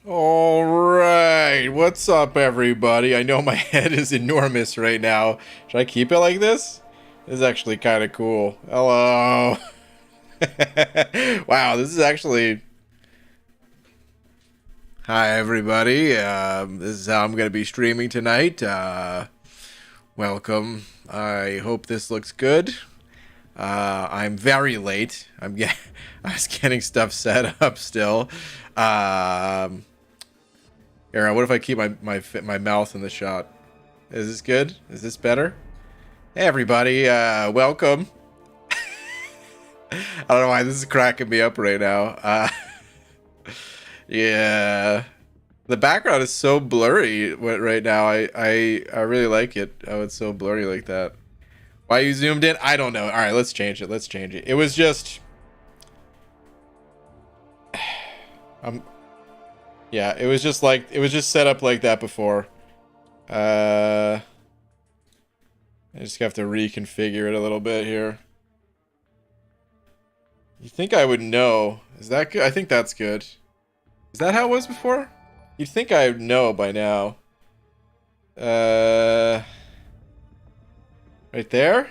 All right, what's up, everybody? I know my head is enormous right now. Should I keep it like this? This is actually kind of cool. Hello. Wow, this is actually... Hi, everybody. This is how I'm going to be streaming tonight. Welcome. I hope this looks good. I'm very late. I was getting stuff set up still. Here, what if I keep my mouth in the shot? Is this good? Is this better? Hey, everybody. Welcome. I don't know why this is cracking me up right now. Yeah. The background is so blurry right now. I really like it. Oh, it's so blurry like that. Why you zoomed in? I don't know. All right, let's change it. Let's change it. It was just... Yeah, it was just set up like that before. I just have to reconfigure it a little bit here. You think I would know? Is that good? I think that's good. Is that how it was before? You'd think I would know by now. Right there?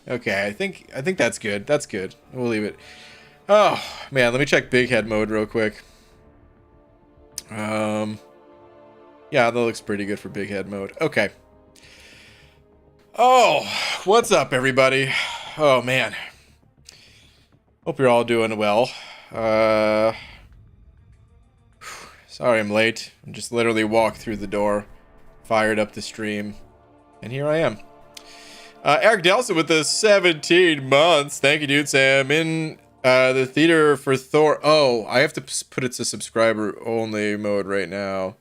Okay, I think that's good. That's good. We'll leave it. Oh, man, let me check big head mode real quick. Yeah, that looks pretty good for big head mode. Okay. Oh, what's up, everybody? Oh, man. Hope you're all doing well. Sorry I'm late. I just literally walked through the door, fired up the stream, and here I am. Eric Delson with the 17 months. Thank you, dude. Sam in the theater for Thor. Oh, I have to put it to subscriber only mode right now.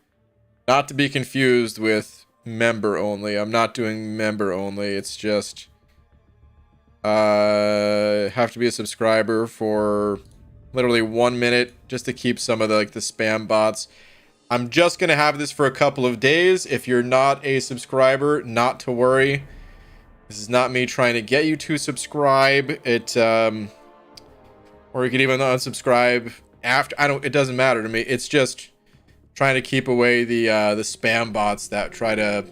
Not to be confused with member only. I'm not doing member only. It's just have to be a subscriber for literally 1 minute just to keep some of the the spam bots. I'm just gonna have this for a couple of days. If you're not a subscriber, not to worry. This is not me trying to get you to subscribe. It or you could even unsubscribe after. It doesn't matter to me. It's just trying to keep away the spam bots that try to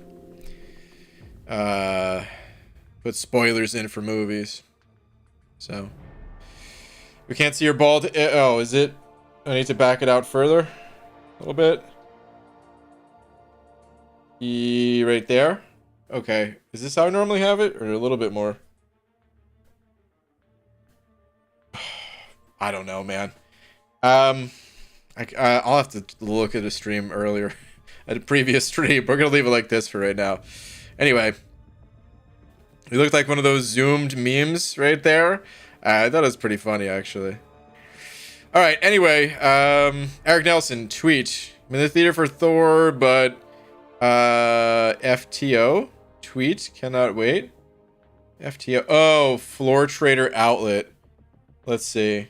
put spoilers in for movies. So we can't see your bald. Oh, is it? I need to back it out further a little bit. Right there. Okay. Is this how I normally have it, or a little bit more? I don't know, man. I'll have to look at a stream earlier, at a previous stream. We're gonna leave it like this for right now. Anyway, you looked like one of those zoomed memes right there. I thought it was pretty funny, actually. All right. Anyway, Eric Nelson tweet. I'm in the theater for Thor, but FTO tweet cannot wait. FTO. Oh, Floor Trader Outlet. Let's see.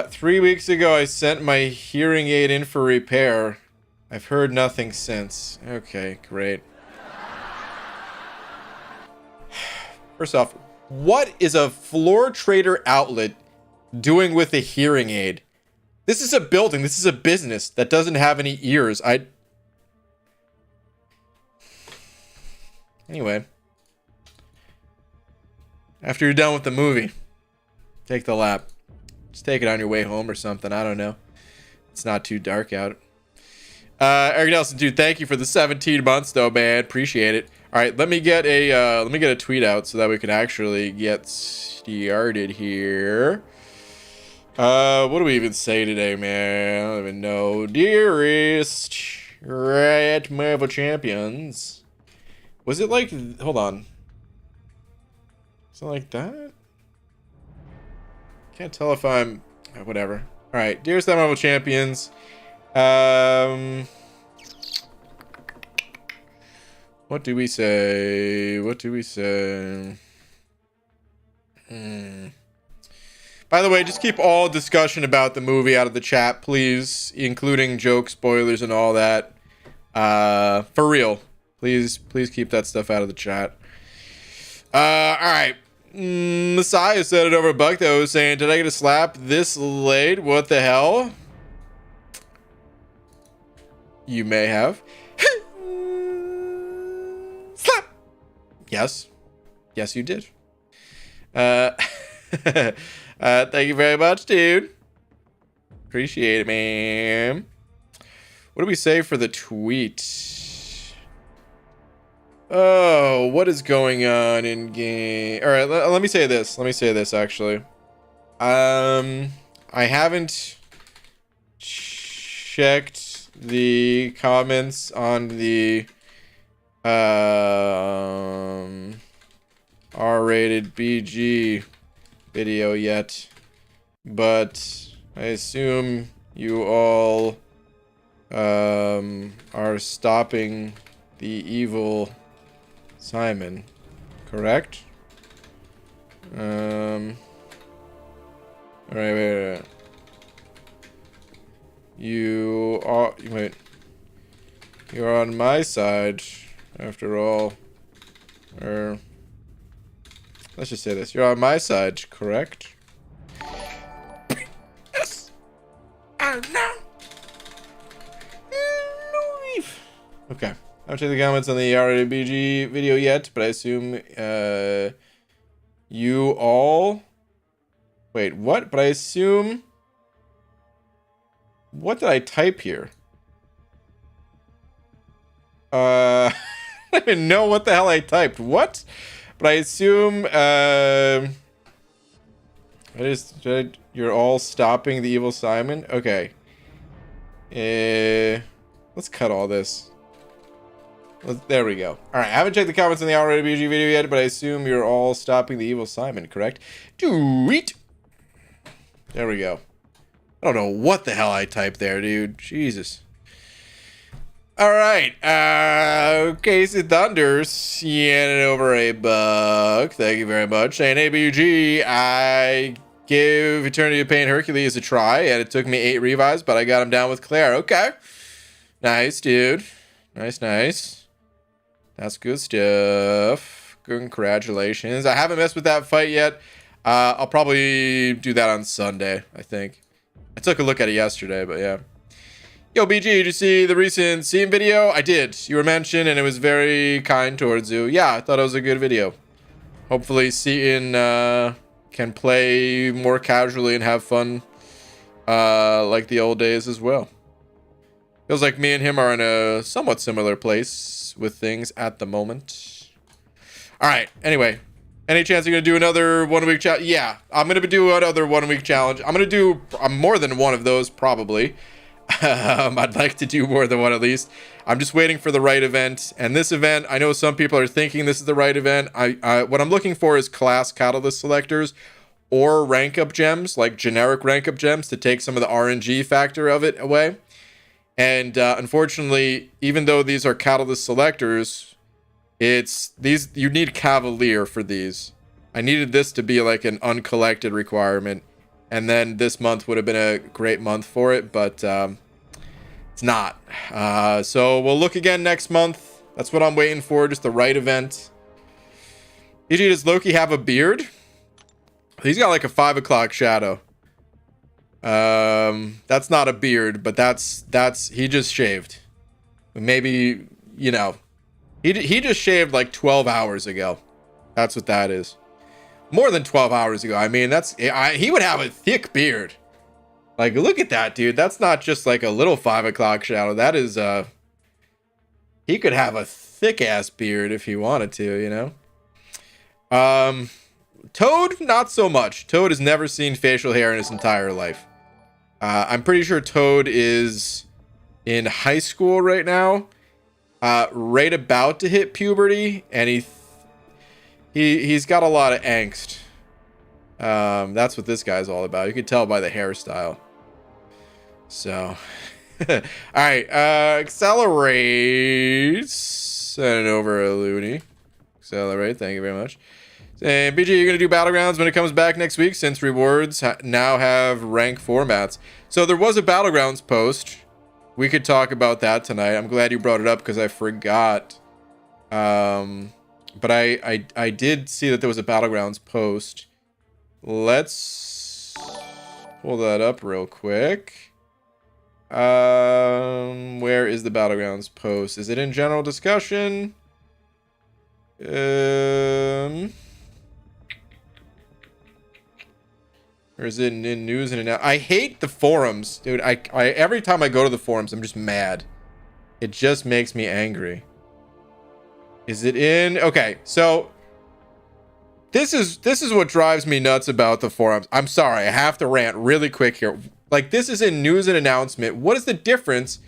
3 weeks ago, I sent my hearing aid in for repair. I've heard nothing since. Okay, great. First off, what is a Floor Trader Outlet doing with a hearing aid? This is a building. This is a business that doesn't have any ears. Anyway. After you're done with the movie, take the lap. Just take it on your way home or something. I don't know. It's not too dark out. Eric Nelson, dude, thank you for the 17 months, though, man. Appreciate it. All right, let me get a tweet out so that we can actually get started here. What do we even say today, man? I don't even know. Dearest, right, Marvel Champions. Was it like? Hold on. Is it like that? Can't tell if I'm... whatever. Alright, dearest Marvel Champions. What do we say? What do we say? By the way, just keep all discussion about the movie out of the chat, please. Including jokes, spoilers, and all that. For real. Please keep that stuff out of the chat. Alright. Messiah said it over Buck though, saying, did I get a slap this late? What the hell? You may have. Slap! Yes. Yes, you did. Thank you very much, dude. Appreciate it, man. What do we say for the tweet? Oh, what is going on in game? All right, let me say this. Let me say this, actually. I haven't checked the comments on the R-rated BG video yet, but I assume you all are stopping the evil Simon, correct? All right, wait. You are, wait. You're on my side, after all. Or, let's just say this. You're on my side, correct? Yes! Oh, no! Okay. I haven't checked the comments on the RBG video yet, but I assume, you all... Wait, what? But I assume... What did I type here? I don't even know what the hell I typed. What? But I assume, you're all stopping the evil Simon? Okay. Let's cut all this. There we go. Alright, I haven't checked the comments on the Already BG video yet, but I assume you're all stopping the evil Simon, correct? Tweet! There we go. I don't know what the hell I typed there, dude. Jesus. Alright, Casey Thunders, you handed over a buck. Thank you very much. And ABG, I gave Eternity of Pain Hercules a try, and it took me 8 revives, but I got him down with Claire. Okay. Nice, dude. Nice, nice. That's good stuff. Congratulations. I haven't messed with that fight yet. I'll probably do that on Sunday, I think. I took a look at it yesterday, but yeah. Yo, BG, did you see the recent Scene video? I did. You were mentioned, and it was very kind towards you. Yeah, I thought it was a good video. Hopefully, Seaton can play more casually and have fun like the old days as well. Feels like me and him are in a somewhat similar place with things at the moment. All right, anyway. Any chance you're going to do another 1 week challenge? Yeah, I'm going to do another 1 week challenge. I'm going to do more than one of those, probably. I'd like to do more than one at least. I'm just waiting for the right event. And this event, I know some people are thinking this is the right event. What I'm looking for is class catalyst selectors or rank up gems, like generic rank up gems, to take some of the RNG factor of it away. And unfortunately, even though these are catalyst selectors, you need Cavalier for these. I needed this to be like an uncollected requirement. And then this month would have been a great month for it, but it's not. So we'll look again next month. That's what I'm waiting for, just the right event. EG, does Loki have a beard? He's got like a 5 o'clock shadow. That's not a beard, but that's he just shaved. Maybe, you know, he just shaved like 12 hours ago. That's what that is. More than 12 hours ago. I mean, he would have a thick beard. Like, look at that, dude. That's not just like a little 5 o'clock shadow. That is, he could have a thick ass beard if he wanted to, you know? Toad, not so much. Toad has never seen facial hair in his entire life. I'm pretty sure Toad is in high school right now, right about to hit puberty, and he's got a lot of angst. That's what this guy's all about. You can tell by the hairstyle. So, all right, accelerate. Send it over a loony. Accelerate. Thank you very much. And BG, you're going to do Battlegrounds when it comes back next week, since rewards now have rank formats. So there was a Battlegrounds post. We could talk about that tonight. I'm glad you brought it up because I forgot. But I did see that there was a Battlegrounds post. Let's pull that up real quick. Where is the Battlegrounds post? Is it in general discussion? Or is it in news and announcements? I hate the forums, dude. I every time I go to the forums, I'm just mad. It just makes me angry. Is it in? Okay, so this is what drives me nuts about the forums. I'm sorry, I have to rant really quick here. Like, this is in news and announcement. What is the difference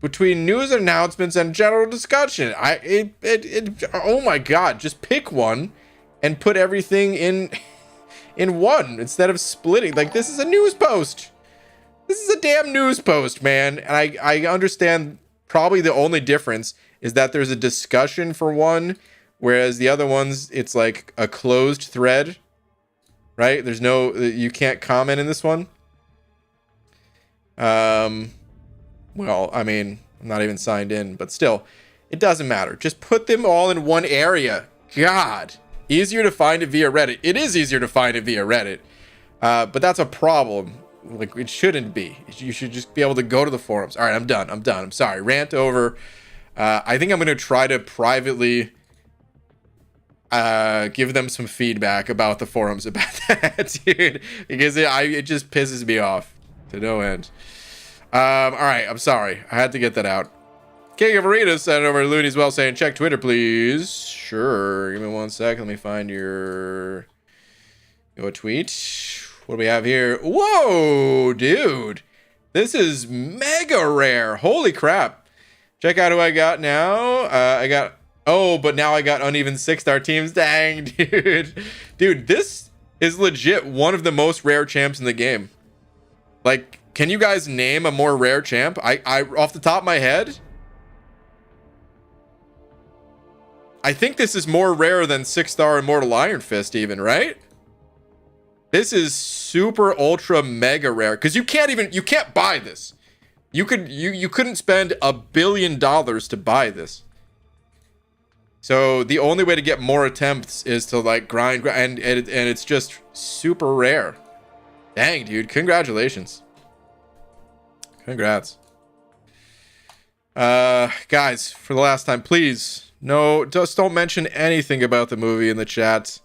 between news and announcements and general discussion? Oh my god, just pick one and put everything in one instead of splitting. Like, this is a news post. This is a damn news post, man. And I understand probably the only difference is that there's a discussion for one, whereas the other ones, it's like a closed thread, right? There's no, you can't comment in this one. Well, I mean, I'm not even signed in, but still, it doesn't matter. Just put them all in one area. God, easier to find it via Reddit. It is easier to find it via Reddit, but that's a problem. Like, it shouldn't be. You should just be able to go to the forums. All right, I'm done. I'm sorry. Rant over. I think I'm going to try to privately give them some feedback about the forums about that, dude, because it just pisses me off to no end. All right, I'm sorry. I had to get that out. King of Arenas sent it over to Looney as well, saying, check Twitter, please. Sure. Give me 1 sec. Let me find your tweet. What do we have here? Whoa, dude. This is mega rare. Holy crap. Check out who I got now. But now I got uneven 6-star teams. Dang, dude. Dude, this is legit one of the most rare champs in the game. Like, can you guys name a more rare champ? I off the top of my head, I think this is more rare than 6-star Immortal Iron Fist even, right? This is super ultra mega rare because you can't buy this. You couldn't spend $1 billion to buy this. So the only way to get more attempts is to like grind and it's just super rare. Dang, dude, congratulations. Congrats. Guys, for the last time, please, no, just don't mention anything about the movie in the chat.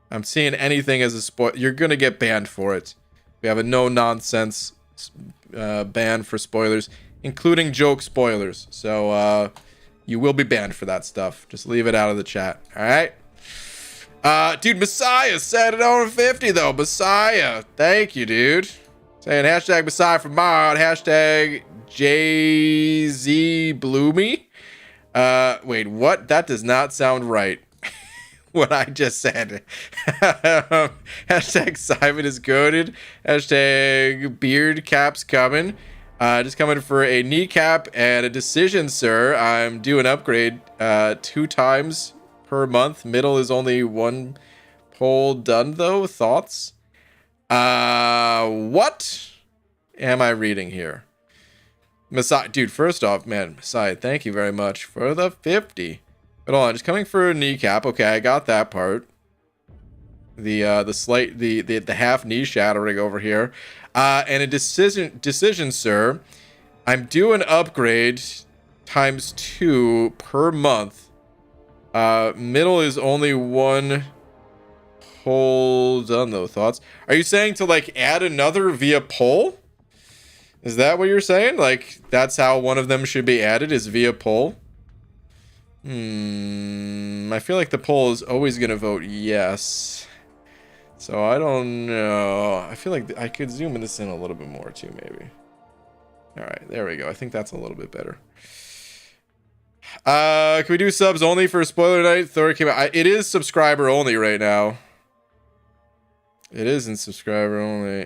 I'm seeing anything as a spoil. You're gonna get banned for it. We have a no nonsense ban for spoilers, including joke spoilers. So you will be banned for that stuff. Just leave it out of the chat. All right. Dude, Messiah said it over 50 though. Messiah, thank you, dude. Saying hashtag Messiah for mod, hashtag JZBloomy. Wait, what? That does not sound right. What I just said. Hashtag Simon is goated. Hashtag beard caps coming. Just coming for a kneecap and a decision, sir. I'm due an upgrade 2 times per month. Middle is only 1 poll done though. Thoughts? What am I reading here? Messiah, dude, first off, man, Messiah, thank you very much for the 50. But hold on, just coming for a kneecap. Okay, I got that part. The half knee shattering over here. And a decision, sir. I'm due an upgrade times 2 per month. Middle is only 1 poll done though. Thoughts? Are you saying to like add another via poll? Is that what you're saying? Like that's how one of them should be added, is via poll? I feel like the poll is always gonna vote yes. So I don't know. I feel like I could zoom this in a little bit more too, maybe. All right, there we go. I think that's a little bit better. Can we do subs only for spoiler night? Thor came out. It is subscriber only right now. It isn't subscriber only.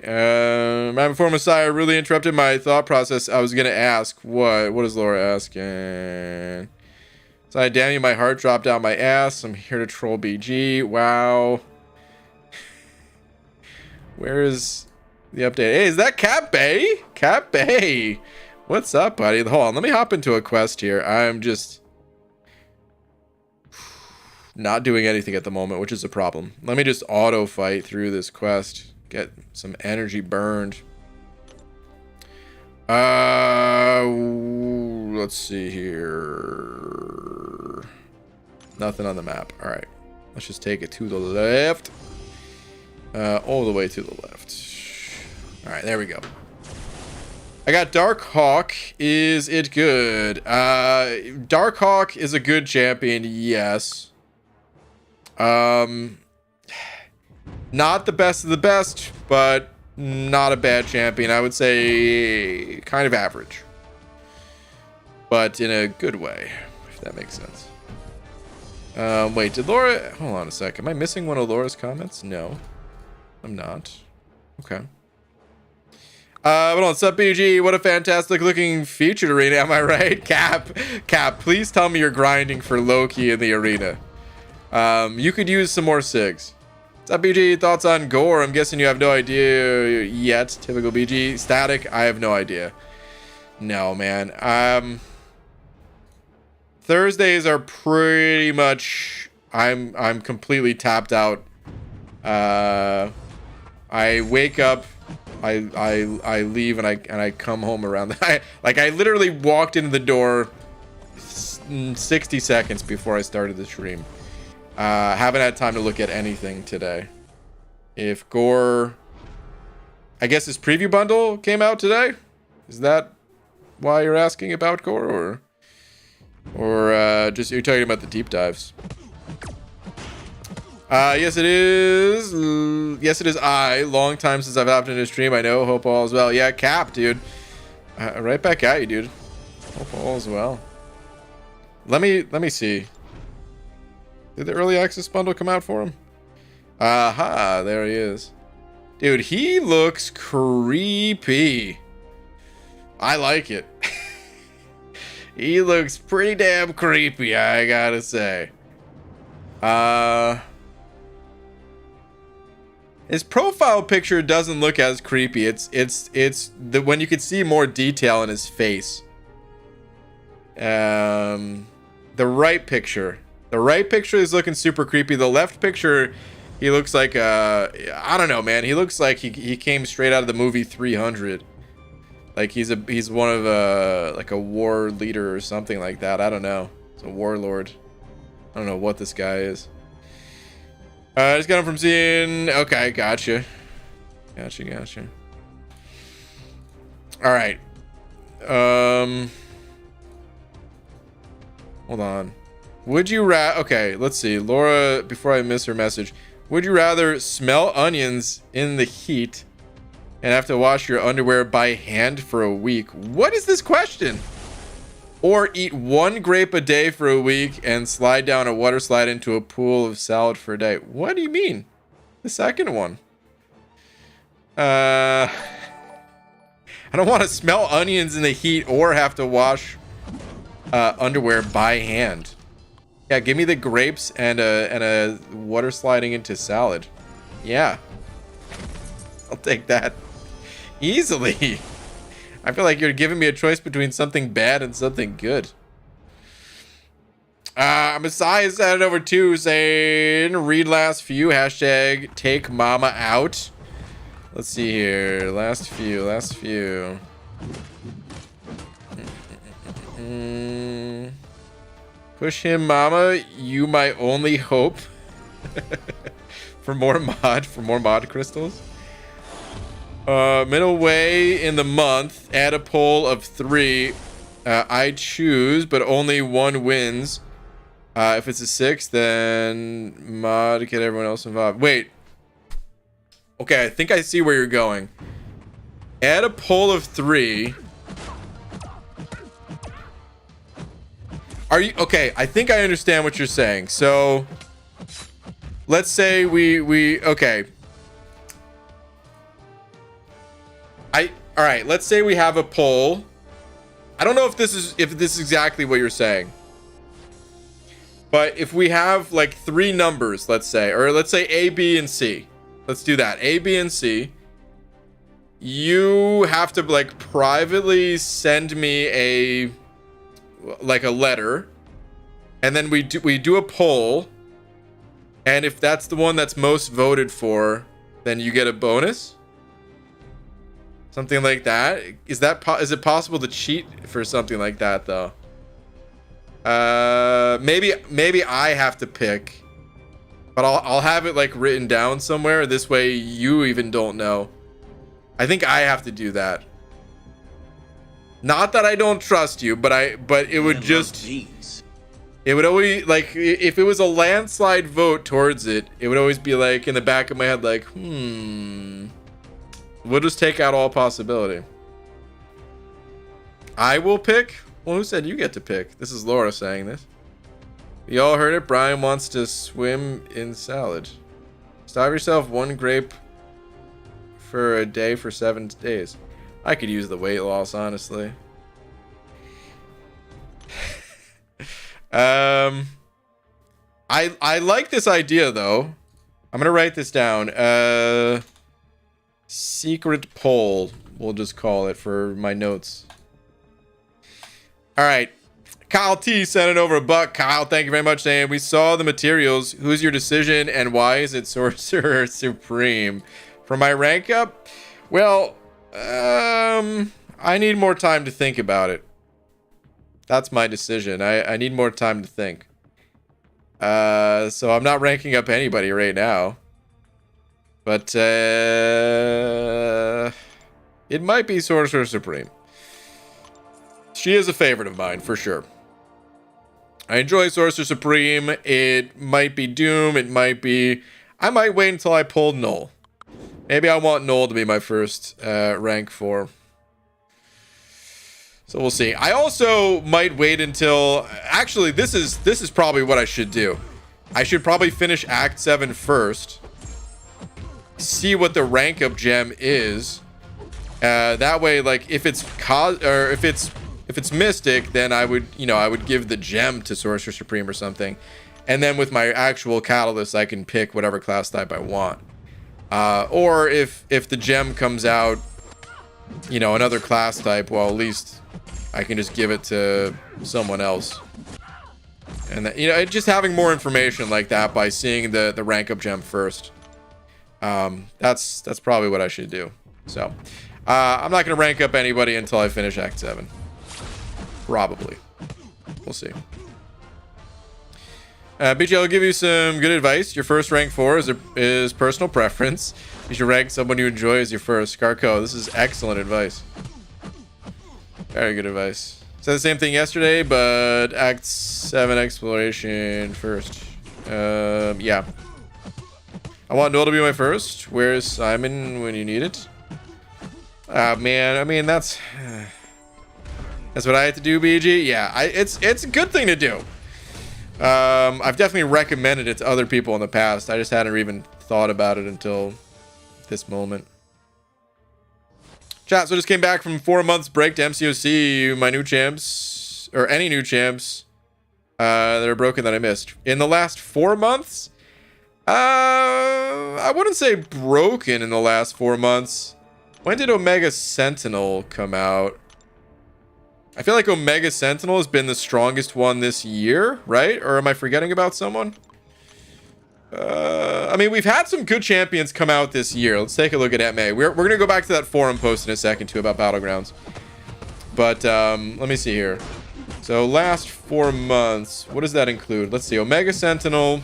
My before Messiah really interrupted my thought process. I was gonna ask what is Laura asking? So damn you, my heart dropped out my ass. I'm here to troll BG. Wow. Where is the update? Hey, is that Cap Bay? Cap Bay. What's up, buddy? Hold on, let me hop into a quest here. I'm just not doing anything at the moment, which is a problem. Let me just auto fight through this quest. Get some energy burned. let's see here. Nothing on the map. All right. Let's just take it to the left. All the way to the left. All right, there we go. I got Darkhawk. Is it good? Darkhawk is a good champion, yes. Not the best of the best, but not a bad champion. I would say kind of average. But in a good way, if that makes sense. Wait, did Laura... Hold on a sec. Am I missing one of Laura's comments? No, I'm not. Okay. But on Sup BG, what a fantastic looking featured arena, am I right? Cap, please tell me you're grinding for Loki in the arena. You could use some more SIGs. Sup BG, thoughts on Gorr? I'm guessing you have no idea yet. Typical BG. Static, I have no idea. No, man. Thursdays are pretty much... I'm completely tapped out. I wake up... I leave and I come home around the, I literally walked into the door 60 seconds before I started the stream. Haven't had time to look at anything today. If Gorr, I guess his preview bundle came out today. Is that why you're asking about Gorr, or just you're talking about the deep dives? Yes, it is. Yes, it is. Long time since I've hopped into a stream. I know. Hope all is well. Yeah, Cap, dude. Right back at you, dude. Hope all is well. Let me see. Did the early access bundle come out for him? Aha, there he is. Dude, he looks creepy. I like it. He looks pretty damn creepy, I gotta say. His profile picture doesn't look as creepy. It's the when you could see more detail in his face. The right picture is looking super creepy. The left picture, he looks like I don't know, man. He looks like he came straight out of the movie 300. Like he's one of like a war leader or something like that. I don't know. It's a warlord. I don't know what this guy is. I just got him from seeing... Okay, gotcha. Gotcha. All right. Hold on. Would you okay, let's see. Laura, before I miss her message. Would you rather smell onions in the heat and have to wash your underwear by hand for a week? What is this question? Or eat one grape a day for a week and slide down a water slide into a pool of salad for a day? What do you mean? The second one. I don't want to smell onions in the heat or have to wash underwear by hand. Yeah, give me the grapes and a water sliding into salad. Yeah. I'll take that. Easily. I feel like you're giving me a choice between something bad and something good. Messiah sent it over too, saying read last few, hashtag take mama out. Let's see here. Last few. Push him, mama. You my only hope. for more mod crystals. Middle way in the month. Add a poll of 3. I choose, but only one wins. If it's a 6, then mod, get everyone else involved. Wait. Okay, I think I see where you're going. Add a poll of 3. Are you okay? I think I understand what you're saying. So let's say we okay. All right, let's say we have a poll. I don't know if this is exactly what you're saying. But if we have like 3 numbers, let's say, or let's say A, B, and C. Let's do that. A, B, and C. You have to like privately send me a letter, and then we do a poll, and if that's the one that's most voted for, then you get a bonus. Something like that. Is it possible to cheat for something like that though? Maybe I have to pick, but I'll have it like written down somewhere. This way you even don't know. I think I have to do that. Not that I don't trust you, but it would just, it would always, like, if it was a landslide vote towards it, it would always be like in the back of my head, like, we'll just take out all possibility. I will pick. Well, who said you get to pick? This is Laura saying this. You all heard it. Brian wants to swim in salad. Starve yourself one grape for a day for 7 days. I could use the weight loss, honestly. I like this idea though. I'm gonna write this down. Secret poll, we'll just call it for my notes. All right, Kyle T sent it over a buck. Kyle, thank you very much, saying we saw the materials. Who's your decision and why is it Sorcerer Supreme? For my rank up, well, I need more time to think about it. That's my decision. I need more time to think. So I'm not ranking up anybody right now. But it might be Sorcerer Supreme. She is a favorite of mine, for sure. I enjoy Sorcerer Supreme. It might be Doom. It might be... I might wait until I pull Null. Maybe I want Null to be my first rank 4. So we'll see. I also might wait until... Actually, this is probably what I should do. I should probably finish Act 7 first. See what the rank up gem is. That way, like, if it's if it's Mystic, then I would, I would give the gem to Sorcerer Supreme or something. And then with my actual Catalyst, I can pick whatever class type I want. Or if the gem comes out, another class type, well, at least I can just give it to someone else. And just having more information like that by seeing the rank up gem first. That's probably what I should do. So I'm not gonna rank up anybody until I finish Act 7. Probably. We'll see. BJ, I'll give you some good advice. Your first rank 4 is personal preference. You should rank someone you enjoy as your first. Scarco, this is excellent advice. Very good advice. Said the same thing yesterday, but Act 7 exploration first. Yeah. I want Null to be my first. Where's Simon when you need it? Man, I mean, that's what I have to do, BG. Yeah, it's a good thing to do. I've definitely recommended it to other people in the past. I just hadn't even thought about it until this moment. Chat, so just came back from 4 months break to MCOC. My new champs, or any new champs that are broken that I missed. In the last 4 months? I wouldn't say broken in the last 4 months. When did Omega Sentinel come out? I feel like Omega Sentinel has been the strongest one this year, right? Or am I forgetting about someone? I mean, we've had some good champions come out this year. Let's take a look at MA. We're going to go back to that forum post in a second, too, about Battlegrounds. But let me see here. So, last 4 months. What does that include? Let's see. Omega Sentinel.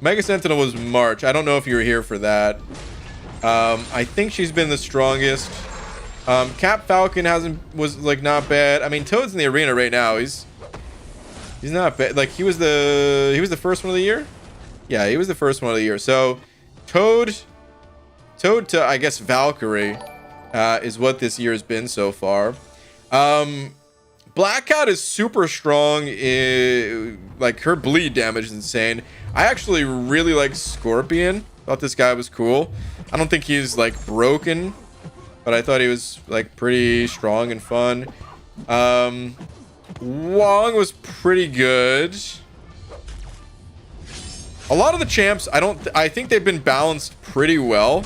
Omega Sentinel was March. I don't know if you were here for that. I think she's been the strongest. Cap Falcon was like not bad. I mean, Toad's in the arena right now. He's not bad. Like he was the first one of the year. Yeah, he was the first one of the year. So Toad to I guess Valkyrie is what this year has been so far. Black Cat is super strong. Like her bleed damage is insane. I actually really like Scorpion. Thought this guy was cool. I don't think he's like broken, but I thought he was like pretty strong and fun. Wong was pretty good. A lot of the champs, I think they've been balanced pretty well.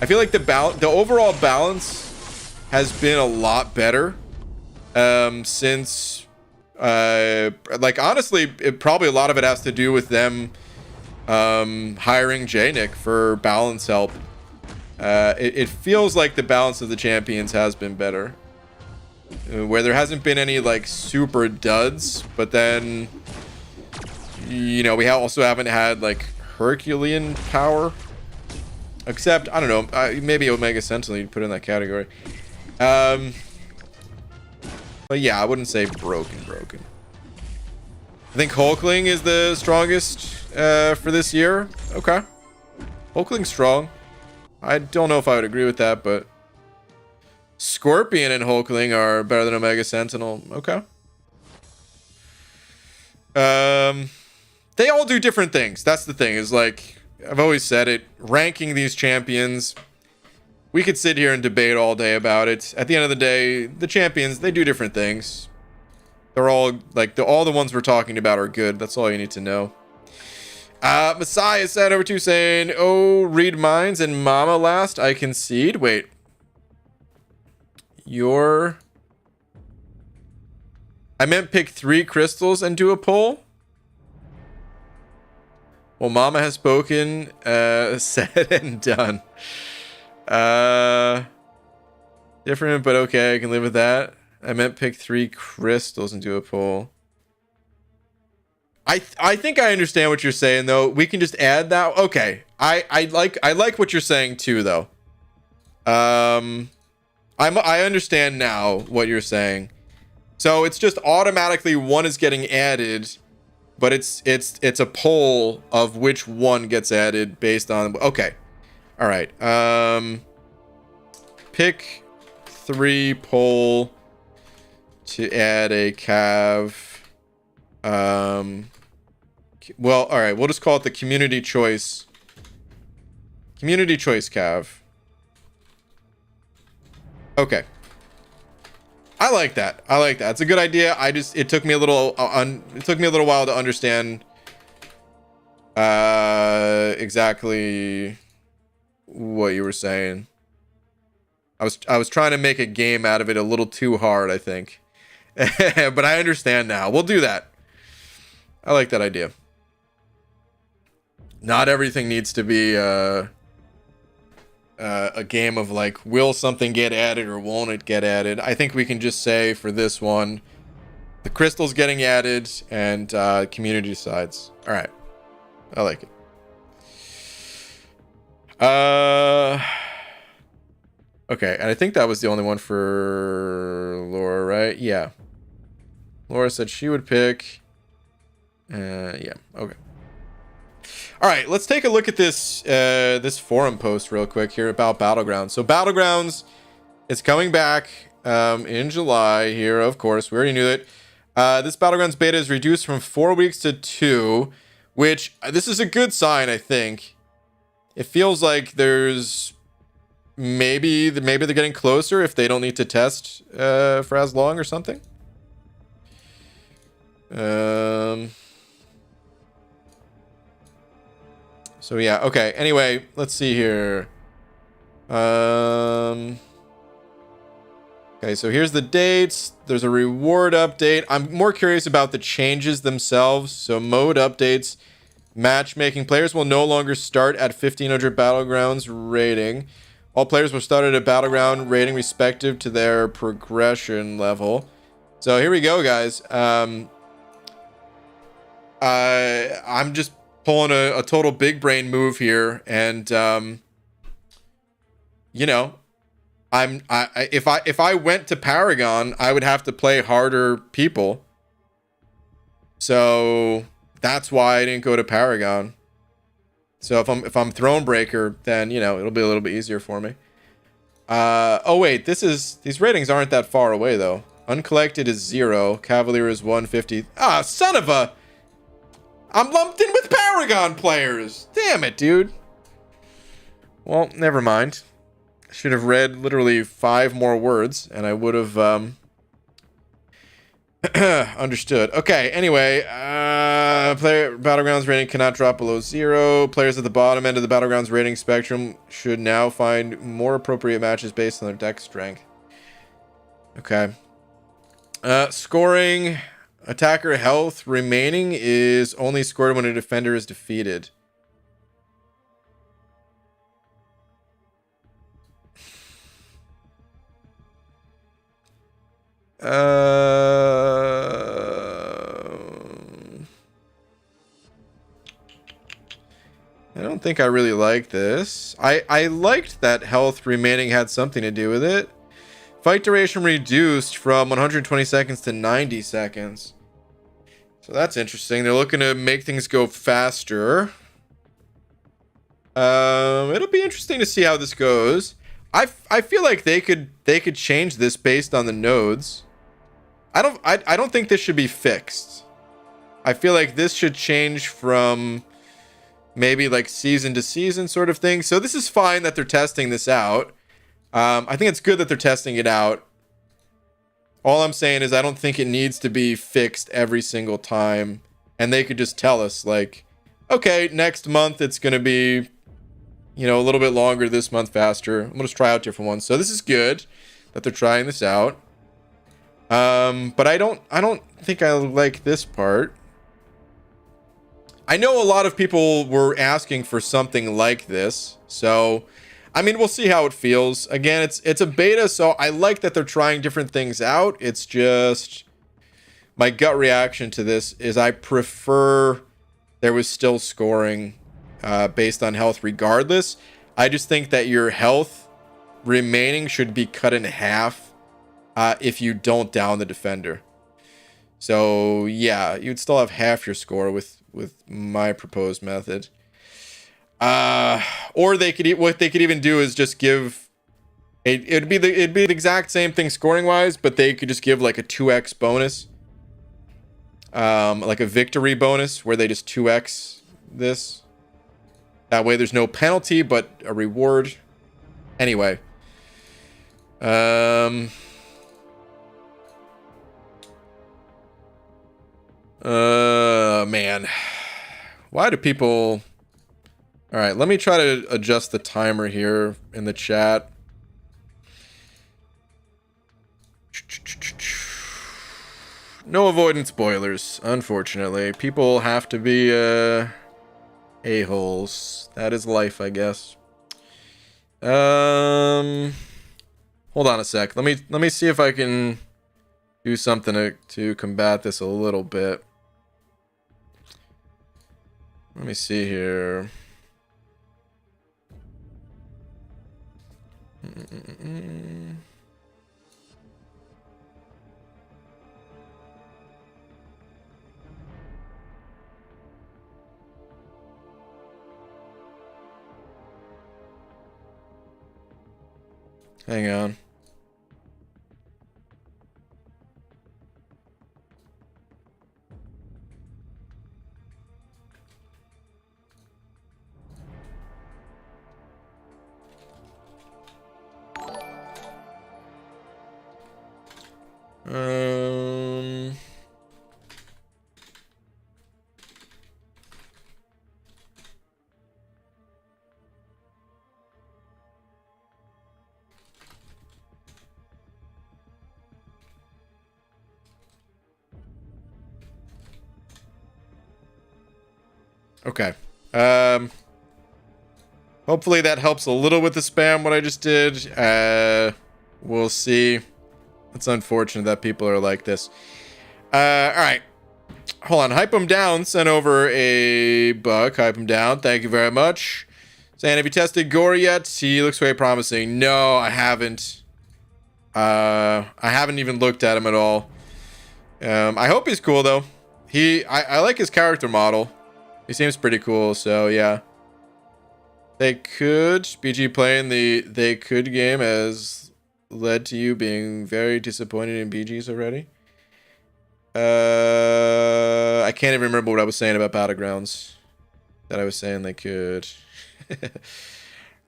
I feel like the overall balance has been a lot better since like honestly, probably a lot of it has to do with them hiring J-Nick for balance help. It feels like the balance of the champions has been better. where there hasn't been any like super duds, but then you know we also haven't had like Herculean power, except I don't know, maybe Omega Sentinel you'd put in that category. But yeah, I wouldn't say broken. I think Hulkling is the strongest for this year. Okay, Hulkling's strong. I don't know if I would agree with that, but Scorpion and Hulkling are better than Omega Sentinel. Okay. They all do different things. That's the thing, is like I've always said it, ranking these champions, we could sit here and debate all day about it. At the end of the day, the champions, they do different things. They're all like all the ones we're talking about are good. That's all you need to know. Messiah said over to saying, oh, read minds and Mama last. I concede. Wait. I meant pick 3 crystals and do a poll. Well, Mama has spoken. Said and done. Different, but okay. I can live with that. I meant pick 3 crystals and do a poll. I think I understand what you're saying though. We can just add that. Okay. I like what you're saying too though. I understand now what you're saying. So it's just automatically one is getting added, but it's a poll of which one gets added based on okay. All right. Pick 3 poll to add a cav. Well, all right, we'll just call it the community choice cav. Okay, I like that. It's a good idea. It took me a little while to understand exactly what you were saying. I was trying to make a game out of it a little too hard, I think. But I understand now. We'll do that. I like that idea. Not everything needs to be a game of like, will something get added or won't it get added? I think we can just say for this one, the crystal's getting added and community decides. All right. I like it. Okay, and I think that was the only one for Laura, right? Yeah. Laura said she would pick. Yeah. Okay. All right, let's take a look at this this forum post real quick here about Battlegrounds. So Battlegrounds is coming back in July here, of course. We already knew it. This Battlegrounds beta is reduced from 4 weeks to 2, which this is a good sign, I think. It feels like there's maybe they're getting closer if they don't need to test for as long or something. So yeah, okay. Anyway, let's see here. Okay, so here's the dates. There's a reward update. I'm more curious about the changes themselves. So mode updates. Matchmaking. Players will no longer start at 1500 Battlegrounds rating. All players will start at a Battleground rating respective to their progression level. So here we go, guys. I'm just pulling a total big brain move here, and you know, if I went to Paragon, I would have to play harder people. So that's why I didn't go to Paragon. So if I'm Thronebreaker, then you know it'll be a little bit easier for me. Oh wait, these ratings aren't that far away though. Uncollected is 0, Cavalier is 150. Ah, son of a! I'm lumped in with Paragon players. Damn it, dude. Well, never mind. I should have read literally 5 more words, and I would have understood. Okay, anyway, player Battlegrounds rating cannot drop below 0. Players at the bottom end of the Battlegrounds rating spectrum should now find more appropriate matches based on their deck strength. Okay. Scoring. Attacker health remaining is only scored when a defender is defeated. I don't think I really like this. I liked that health remaining had something to do with it. Fight duration reduced from 120 seconds to 90 seconds. So that's interesting. They're looking to make things go faster. It'll be interesting to see how this goes. I feel like they could change this based on the nodes. I don't think this should be fixed. I feel like this should change from maybe like season to season sort of thing. So this is fine that they're testing this out. I think it's good that they're testing it out. All I'm saying is I don't think it needs to be fixed every single time. And they could just tell us like, okay, next month it's going to be, you know, a little bit longer, this month faster. I'm going to just try out different ones. So this is good that they're trying this out. But I don't think I like this part. I know a lot of people were asking for something like this. So, I mean, we'll see how it feels. Again, it's a beta, so I like that they're trying different things out. It's just my gut reaction to this is I prefer there was still scoring based on health regardless. I just think that your health remaining should be cut in half if you don't down the defender. So yeah, you'd still have half your score with my proposed method. Or they could what they could even do is just give it'd be the exact same thing scoring wise, but they could just give like a 2x bonus. Like a victory bonus where they just 2x this. That way there's no penalty but a reward. Anyway. Man. Why do people... All right, let me try to adjust the timer here in the chat. No avoidance spoilers, unfortunately. People have to be a-holes. That is life, I guess. Hold on a sec. Let me see if I can do something to combat this a little bit. Let me see here. Hang on. Okay. Hopefully that helps a little with the spam, what I just did. We'll see. It's unfortunate that people are like this. All right. Hold on. Hype them down. Sent over a buck. Hype them down. Thank you very much. Saying, have you tested Gorr yet? He looks very promising. No, I haven't. I haven't even looked at him at all. I hope he's cool, though. I like his character model. He seems pretty cool, so yeah. They could. BG playing the they could game has led to you being very disappointed in BGs already. I can't even remember what I was saying about Battlegrounds. That I was saying they could.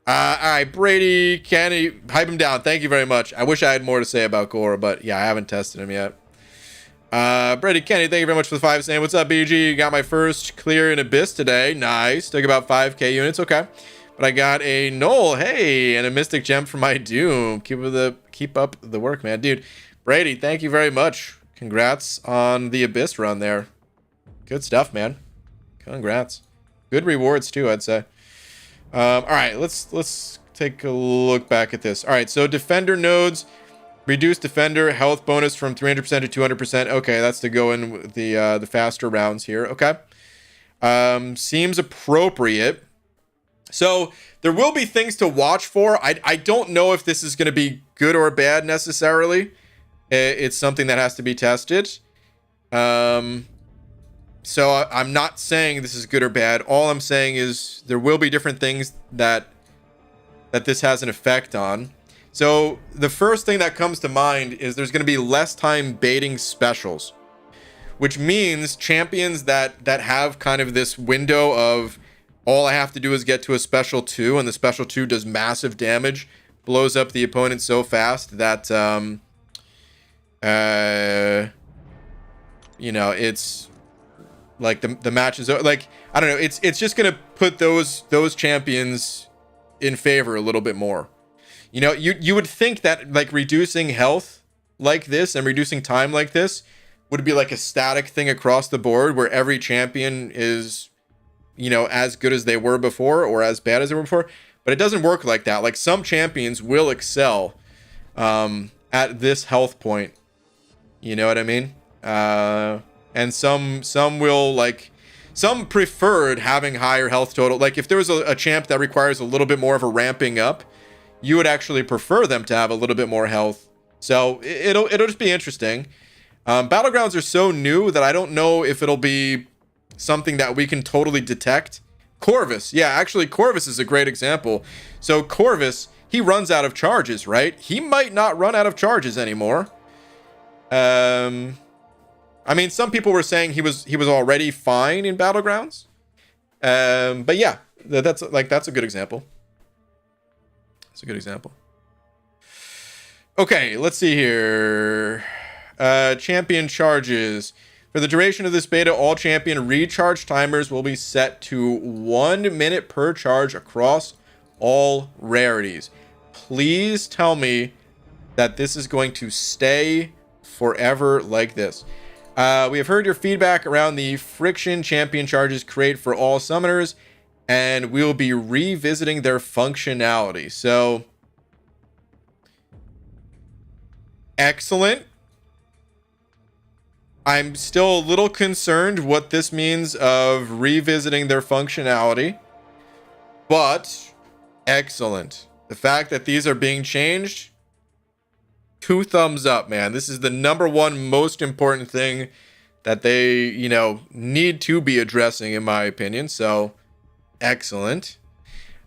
Alright, Brady, Kenny, hype him down. Thank you very much. I wish I had more to say about Gorr, but yeah, I haven't tested him yet. Brady Kenny, thank you very much for the 5 saying, what's up, BG? Got my first clear in Abyss today. Nice. Took about 5k units. Okay. But I got a Null. Hey, and a Mystic Gem for my Doom. Keep up the work, man. Dude, Brady, thank you very much. Congrats on the Abyss run there. Good stuff, man. Congrats. Good rewards, too, I'd say. All right, let's take a look back at this. All right, so Defender nodes. Reduce defender health bonus from 300% to 200%. Okay, that's to go in with the faster rounds here. Okay. Seems appropriate. So there will be things to watch for. I don't know if this is going to be good or bad necessarily. It's something that has to be tested. So I'm not saying this is good or bad. All I'm saying is there will be different things that this has an effect on. So the first thing that comes to mind is there's going to be less time baiting specials, which means champions that have kind of this window of all I have to do is get to a special 2, and the special 2 does massive damage, blows up the opponent so fast that you know, it's like the match is like, I don't know, it's just gonna put those champions in favor a little bit more. You know, you would think that like reducing health like this and reducing time like this would be like a static thing across the board where every champion is, you know, as good as they were before or as bad as they were before, but it doesn't work like that. Like some champions will excel at this health point, you know what I mean? And some will, like, some preferred having higher health total. Like if there was a champ that requires a little bit more of a ramping up, you would actually prefer them to have a little bit more health. So it'll just be interesting. Battlegrounds are so new that I don't know if it'll be something that we can totally detect. Corvus, yeah, actually Corvus is a great example. So Corvus, he runs out of charges, right? He might not run out of charges anymore. I mean, some people were saying he was already fine in Battlegrounds. But yeah, that's a good example. It's a good example. Okay, let's see here. Champion charges. For the duration of this beta, all champion recharge timers will be set to 1 minute per charge across all rarities. Please tell me that this is going to stay forever like this. We have heard your feedback around the friction champion charges create for all summoners, and we will be revisiting their functionality. So, excellent. I'm still a little concerned what this means of revisiting their functionality, but excellent. The fact that these are being changed, 2 thumbs up, man. This is the #1 most important thing that they, you know, need to be addressing, in my opinion. So, excellent.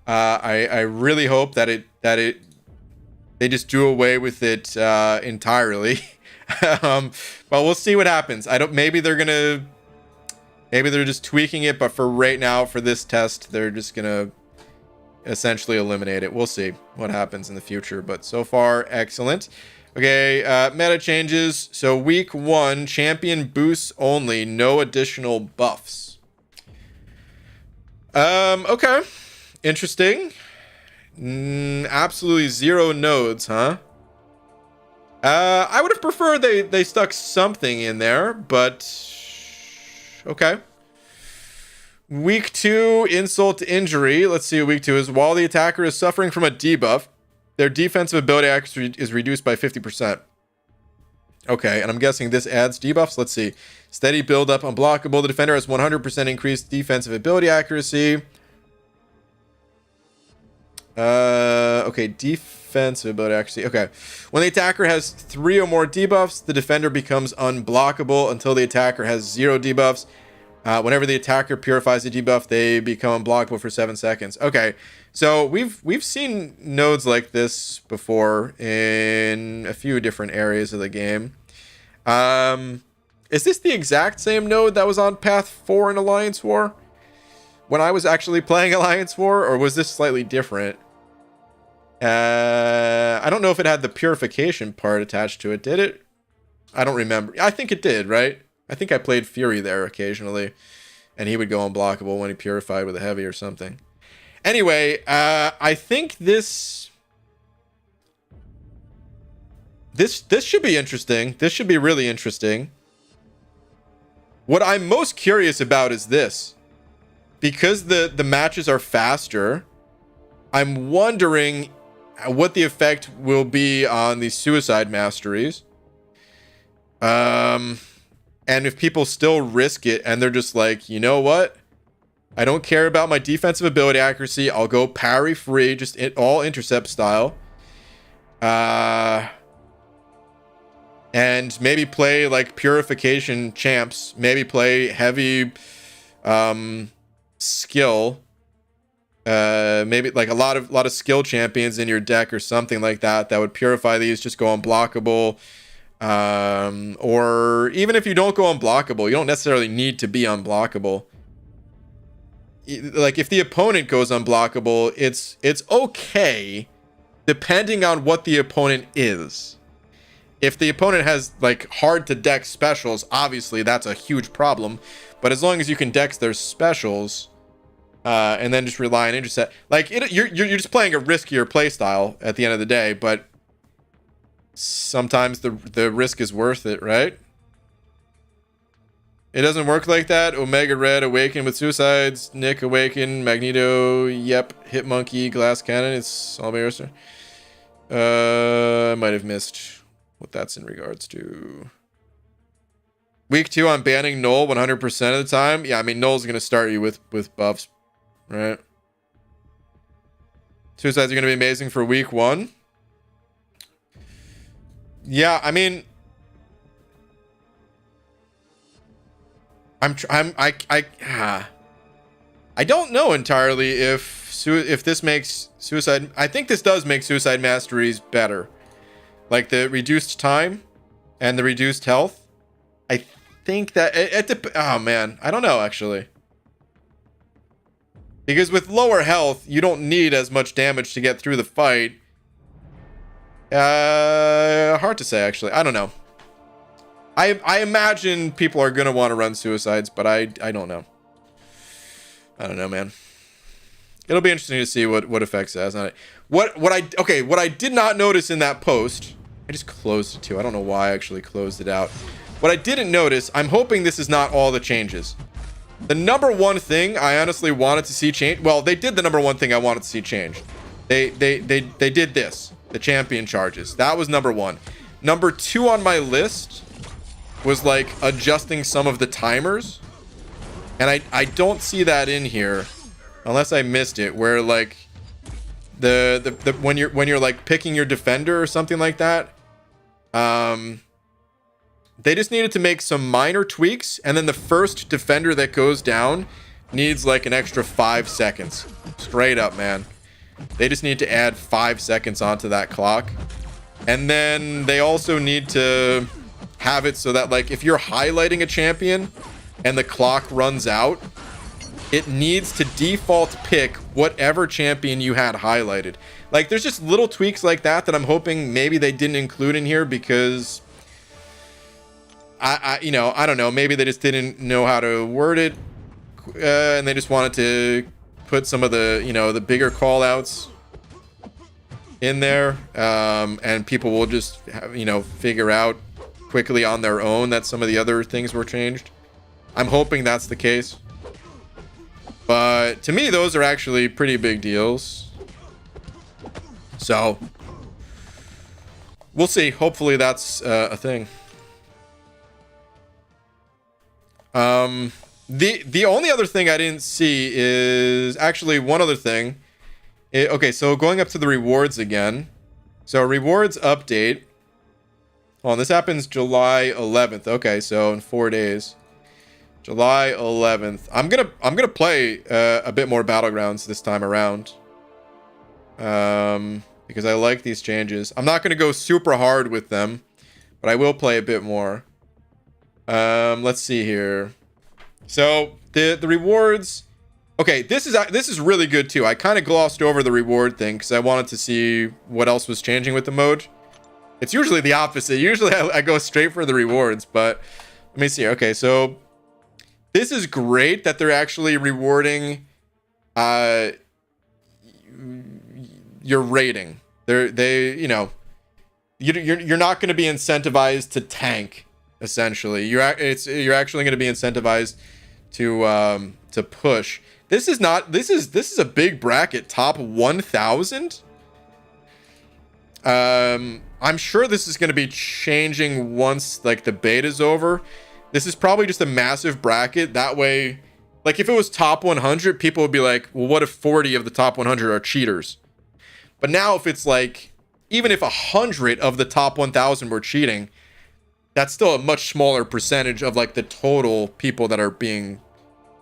I really hope that they just do away with it entirely. But we'll see what happens. Maybe they're just tweaking it, but for right now, for this test, they're just gonna essentially eliminate it. We'll see what happens in the future, but so far, excellent. Okay, meta changes. So week 1, champion boosts only, no additional buffs. Okay, interesting. Absolutely 0 nodes, huh? I would have preferred they stuck something in there, but okay. Week 2, insult to injury. Let's see what week 2 is. While the attacker is suffering from a debuff, their defensive ability accuracy is reduced by 50%. Okay, and I'm guessing this adds debuffs. Let's see. Steady build up, unblockable. The defender has 100% increased defensive ability accuracy. Okay, defensive ability accuracy. Okay. When the attacker has 3 or more debuffs, the defender becomes unblockable until the attacker has 0 debuffs. Whenever the attacker purifies a debuff, they become unblockable for 7 seconds. Okay, so we've seen nodes like this before in a few different areas of the game. Is this the exact same node that was on Path 4 in Alliance War when I was actually playing Alliance War, or was this slightly different? I don't know if it had the purification part attached to it. Did it? I don't remember. I think it did, right? I think I played Fury there occasionally, and he would go unblockable when he purified with a heavy or something. Anyway, I think this should be interesting. This should be really interesting. What I'm most curious about is this. Because the matches are faster, I'm wondering what the effect will be on the suicide masteries. And if people still risk it and they're just like, you know what? I don't care about my defensive ability accuracy. I'll go parry free, just all intercept style. And maybe play like purification champs. Maybe play heavy skill. Maybe like a lot of skill champions in your deck or something like that would purify these, just go unblockable. Or even if you don't go unblockable, you don't necessarily need to be unblockable. Like if the opponent goes unblockable, it's okay depending on what the opponent is. If the opponent has like hard to dex specials, obviously that's a huge problem. But as long as you can dex their specials, and then just rely on intercept, like you're just playing a riskier playstyle at the end of the day. But sometimes the risk is worth it, right? It doesn't work like that. Omega Red, Awaken with Suicides, Nick, Awaken, Magneto, yep, Hit Monkey, Glass Cannon. It's all by yourself. I might have missed what that's in regards to. Week 2, I'm banning Null 100% of the time. Yeah, I mean, Null's going to start you with buffs, right? Suicides are going to be amazing for week 1. Yeah, I mean, I don't know entirely if this makes suicide. I think this does make suicide masteries better, like the reduced time and the reduced health. I think that oh man, I don't know actually, because with lower health you don't need as much damage to get through the fight. Hard to say actually. I don't know. I imagine people are gonna want to run suicides, but I don't know. I don't know, man. It'll be interesting to see what effects it has on it. What I did not notice in that post, I just closed it too. I don't know why I actually closed it out. What I didn't notice, I'm hoping this is not all the changes. The number one thing I honestly wanted to see change. Well, they did the number one thing I wanted to see change. They did this. The champion charges. That was number 1. Number 2 on my list was like adjusting some of the timers, and I don't see that in here unless I missed it, where like the when you're like picking your defender or something like that. They just needed to make some minor tweaks, and then the first defender that goes down needs like an extra 5 seconds. Straight up, man. They just need to add 5 seconds onto that clock. And then they also need to have it so that like if you're highlighting a champion and the clock runs out, it needs to default pick whatever champion you had highlighted. Like there's just little tweaks like that I'm hoping maybe they didn't include in here, because I don't know, maybe they just didn't know how to word it, and they just wanted to put some of the, the bigger call outs in there, and people will just have, figure out quickly on their own that some of the other things were changed. I'm hoping that's the case, but to me those are actually pretty big deals, so we'll see. Hopefully that's a thing. The only other thing I didn't see is actually one other thing. Okay, so going up to the rewards again. So rewards update. Oh, this happens July 11th. Okay, so in 4 days. July 11th. I'm gonna play a bit more Battlegrounds this time around. Because I like these changes. I'm not gonna go super hard with them, but I will play a bit more. Let's see here. So the rewards. Okay, this is really good too. I kind of glossed over the reward thing because I wanted to see what else was changing with the mode. It's usually the opposite. Usually I go straight for the rewards, but let me see. Okay, so this is great that they're actually rewarding your rating. You're not going to be incentivized to tank. Essentially, you're actually going to be incentivized to push. This is a big bracket. Top 1,000. I'm sure this is going to be changing once like the beta's over. This is probably just a massive bracket. That way, like if it was top 100, people would be like, well, what if 40 of the top 100 are cheaters? But now if it's like, even if 100 of the top 1,000 were cheating, that's still a much smaller percentage of like the total people that are being,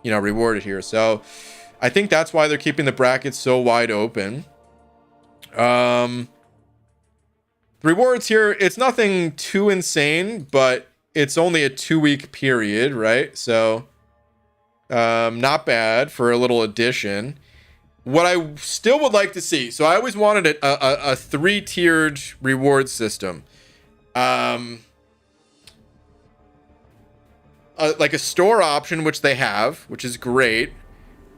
you know, rewarded here. So I think that's why they're keeping the brackets so wide open. Rewards here, it's nothing too insane, but it's only a 2-week period, right? So not bad for a little addition. What I still would like to see, so I always wanted a 3-tiered reward system. Like a store option, which they have, which is great.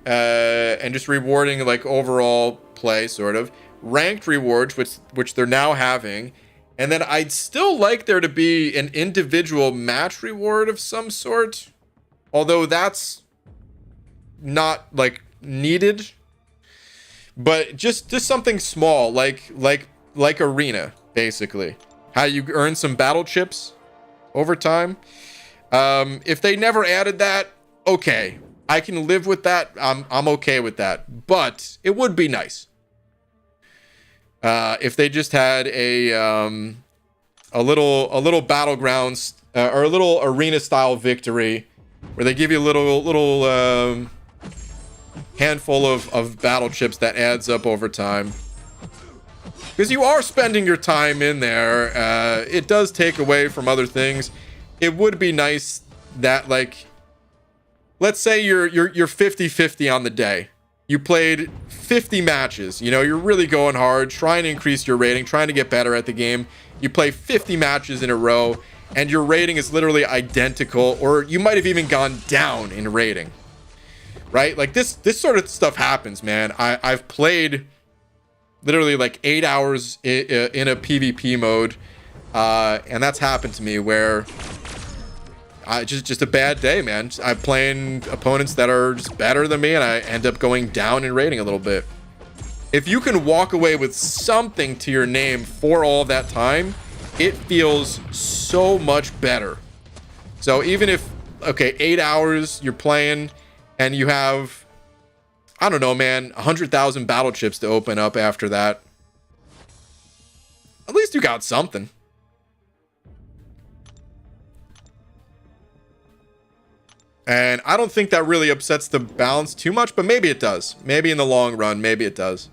And just rewarding like overall play, sort of. Ranked rewards, which they're now having. And then I'd still like there to be an individual match reward of some sort. Although that's not like needed. But just something small, like arena, basically. How you earn some battle chips over time. If they never added that, okay, I can live with that. I'm okay with that, but it would be nice if they just had a little Battlegrounds or a little arena style victory where they give you a little handful of battle chips that adds up over time. Because you are spending your time in there. It does take away from other things. It would be nice that, like, let's say you're 50-50 on the day. You played 50 matches. You know, you're really going hard, trying to increase your rating, trying to get better at the game. You play 50 matches in a row, and your rating is literally identical, or you might have even gone down in rating. Right? Like, this sort of stuff happens, man. I've played literally like 8 hours in a PvP mode, and that's happened to me where just a bad day, man. I'm playing opponents that are just better than me, and I end up going down in rating a little bit. If you can walk away with something to your name for all that time, it feels so much better. So even if, okay, 8 hours you're playing and you have, I don't know, man, 100,000 battle chips to open up after that, at least you got something. And I don't think that really upsets the balance too much, but maybe it does. Maybe in the long run, maybe it does.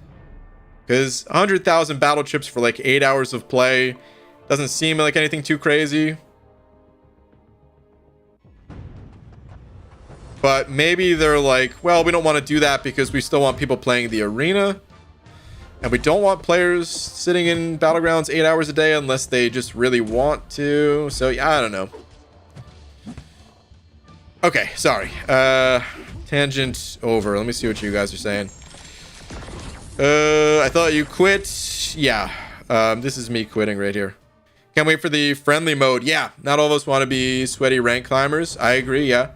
Because 100,000 battle chips for like 8 hours of play doesn't seem like anything too crazy. But maybe they're like, well, we don't want to do that because we still want people playing the arena. And we don't want players sitting in Battlegrounds 8 hours a day unless they just really want to. So, yeah, I don't know. Okay, sorry. Tangent over. Let me see what you guys are saying. I thought you quit. Yeah. This is me quitting right here. Can't wait for the friendly mode. Yeah, not all of us want to be sweaty rank climbers. I agree, yeah.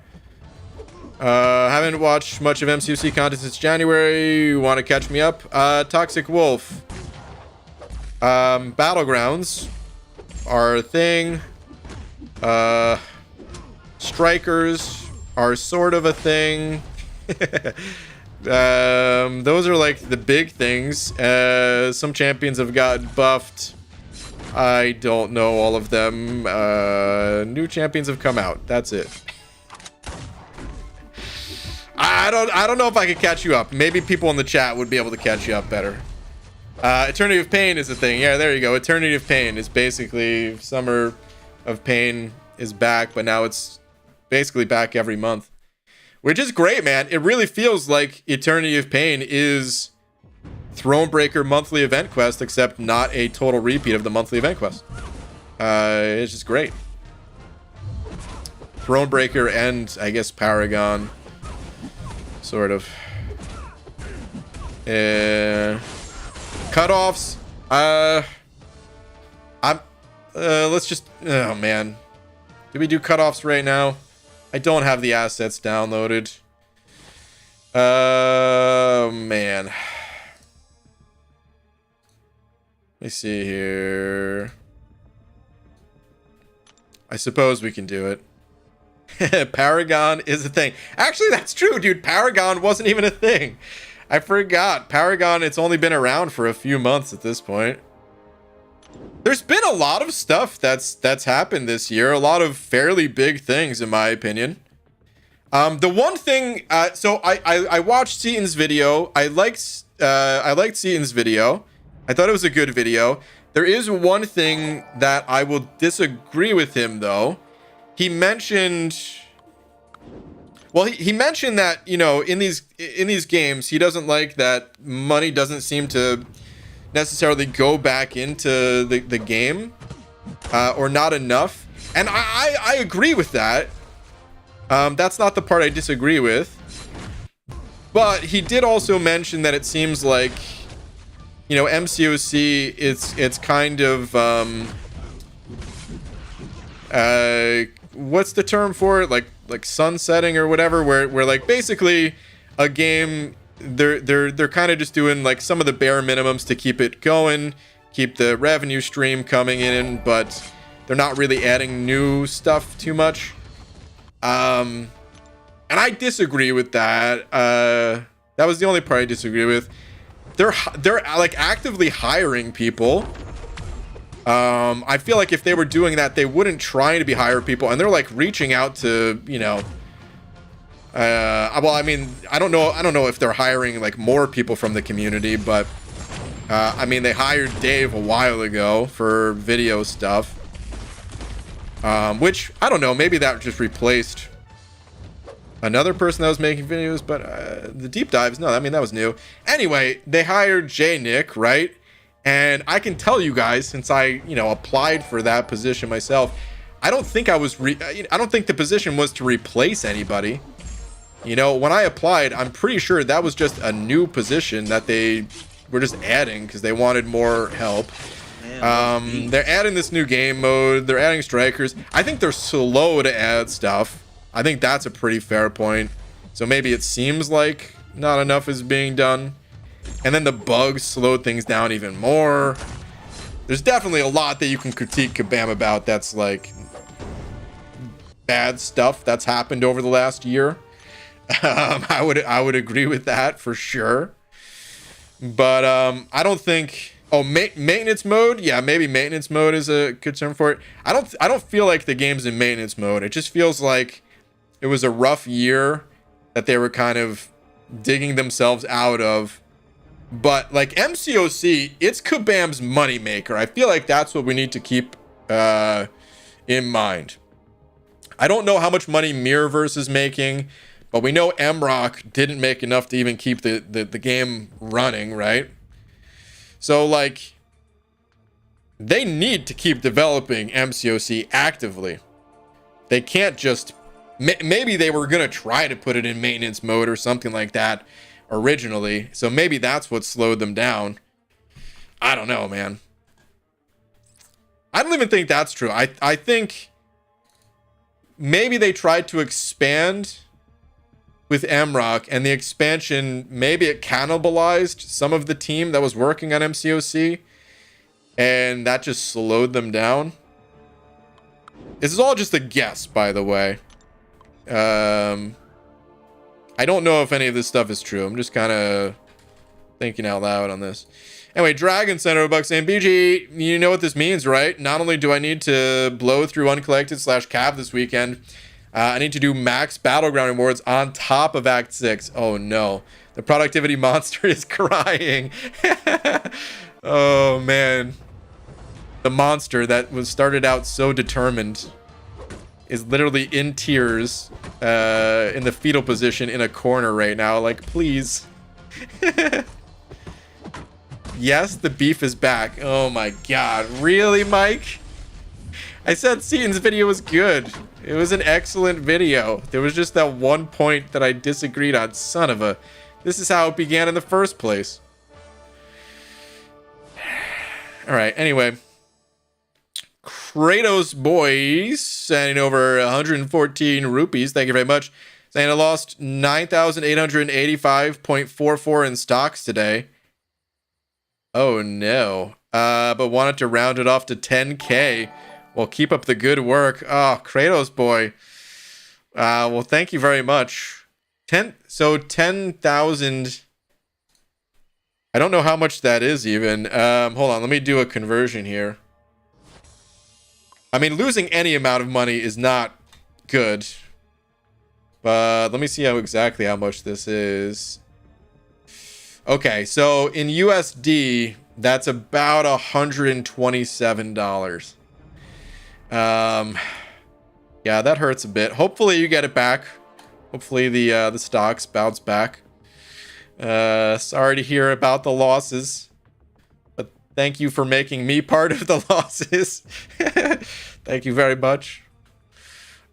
Haven't watched much of MCUC content since January. Want to catch me up? Toxic Wolf. Battlegrounds are a thing. Strikers are sort of a thing. Those are like the big things. Some champions have gotten buffed. I don't know all of them. New champions have come out. That's it. I don't know if I could catch you up. Maybe people in the chat would be able to catch you up better. Eternity of Pain is a thing. Yeah, there you go. Eternity of Pain is basically Summer of Pain is back, but now it's basically back every month, which is great, man. It really feels like Eternity of Pain is Thronebreaker monthly event quest, except not a total repeat of the monthly event quest. It's just great. Thronebreaker and I guess Paragon, sort of. Cutoffs. Let's just. Oh man, do we do cutoffs right now? I don't have the assets downloaded. Man. Let me see here. I suppose we can do it. Paragon is a thing. Actually, that's true, dude. Paragon wasn't even a thing. I forgot. Paragon, it's only been around for a few months at this point. There's been a lot of stuff that's happened this year. A lot of fairly big things, in my opinion. The one thing, so I watched Seaton's video. I liked Seaton's video. I thought it was a good video. There is one thing that I will disagree with him, though. He mentioned, well, he mentioned that, you know, in these games, he doesn't like that money doesn't seem to necessarily go back into the game, or not enough. And I agree with that. That's not the part I disagree with. But he did also mention that it seems like, you know, MCOC, it's kind of, what's the term for it? Like sunsetting or whatever, where like basically a game, they're kind of just doing like some of the bare minimums to keep it going, keep the revenue stream coming in, but they're not really adding new stuff too much. And I disagree with that. That was the only part I disagree with. They're like actively hiring people. I feel like if they were doing that, they wouldn't try to be hire people, and they're like reaching out to, you know, well, I mean, I don't know if they're hiring like more people from the community, but I mean, they hired Dave a while ago for video stuff, which I don't know, maybe that just replaced another person that was making videos, but the deep dives, no, I mean, that was new. Anyway, they hired J Nick, right? And I can tell you guys, since I, you know, applied for that position myself, I don't think I don't think the position was to replace anybody. You know, when I applied, I'm pretty sure that was just a new position that they were just adding because they wanted more help. Man, they're adding this new game mode. They're adding strikers. I think they're slow to add stuff. I think that's a pretty fair point. So maybe it seems like not enough is being done. And then the bugs slowed things down even more. There's definitely a lot that you can critique Kabam about that's like bad stuff that's happened over the last year. I would agree with that for sure. But I don't think, maintenance mode, yeah, maybe maintenance mode is a good term for it. I don't feel like the game's in maintenance mode. It just feels like it was a rough year that they were kind of digging themselves out of. But like MCOC, it's Kabam's moneymaker. I feel like that's what we need to keep in mind. I don't know how much money Mirrorverse is making, but we know MRock didn't make enough to even keep the game running, right? So like, they need to keep developing MCOC actively. They can't just, maybe they were gonna try to put it in maintenance mode or something like that originally, so maybe that's what slowed them down. I don't know, man. I don't even think that's true. I think maybe they tried to expand with MRock, and the expansion, maybe it cannibalized some of the team that was working on MCOC, and that just slowed them down. This is all just a guess, by the way. I don't know if any of this stuff is true. I'm just kind of thinking out loud on this. Anyway, Dragon Center Buck saying, BG, you know what this means, right? Not only do I need to blow through Uncollected / Cav this weekend, I need to do max Battleground rewards on top of Act 6. Oh no. The productivity monster is crying. Oh man. The monster that was started out so determined is literally in tears, in the fetal position in a corner right now. Like, please. Yes, the beef is back. Oh my god. Really, Mike? I said Seaton's video was good. It was an excellent video. There was just that one point that I disagreed on. Son of a... This is how it began in the first place. Alright, anyway. Kratos Boys sending over 114 rupees. Thank you very much. Saying I lost 9,885.44 in stocks today. Oh no. But wanted to round it off to 10K. Well, keep up the good work. Oh, Kratos boy. Well, thank you very much. 10,000. I don't know how much that is even. Hold on, let me do a conversion here. I mean, losing any amount of money is not good. But let me see exactly how much this is. Okay, so in USD, that's about $127. Yeah, that hurts a bit. Hopefully you get it back. Hopefully the stocks bounce back. Sorry to hear about the losses, but thank you for making me part of the losses. Thank you very much.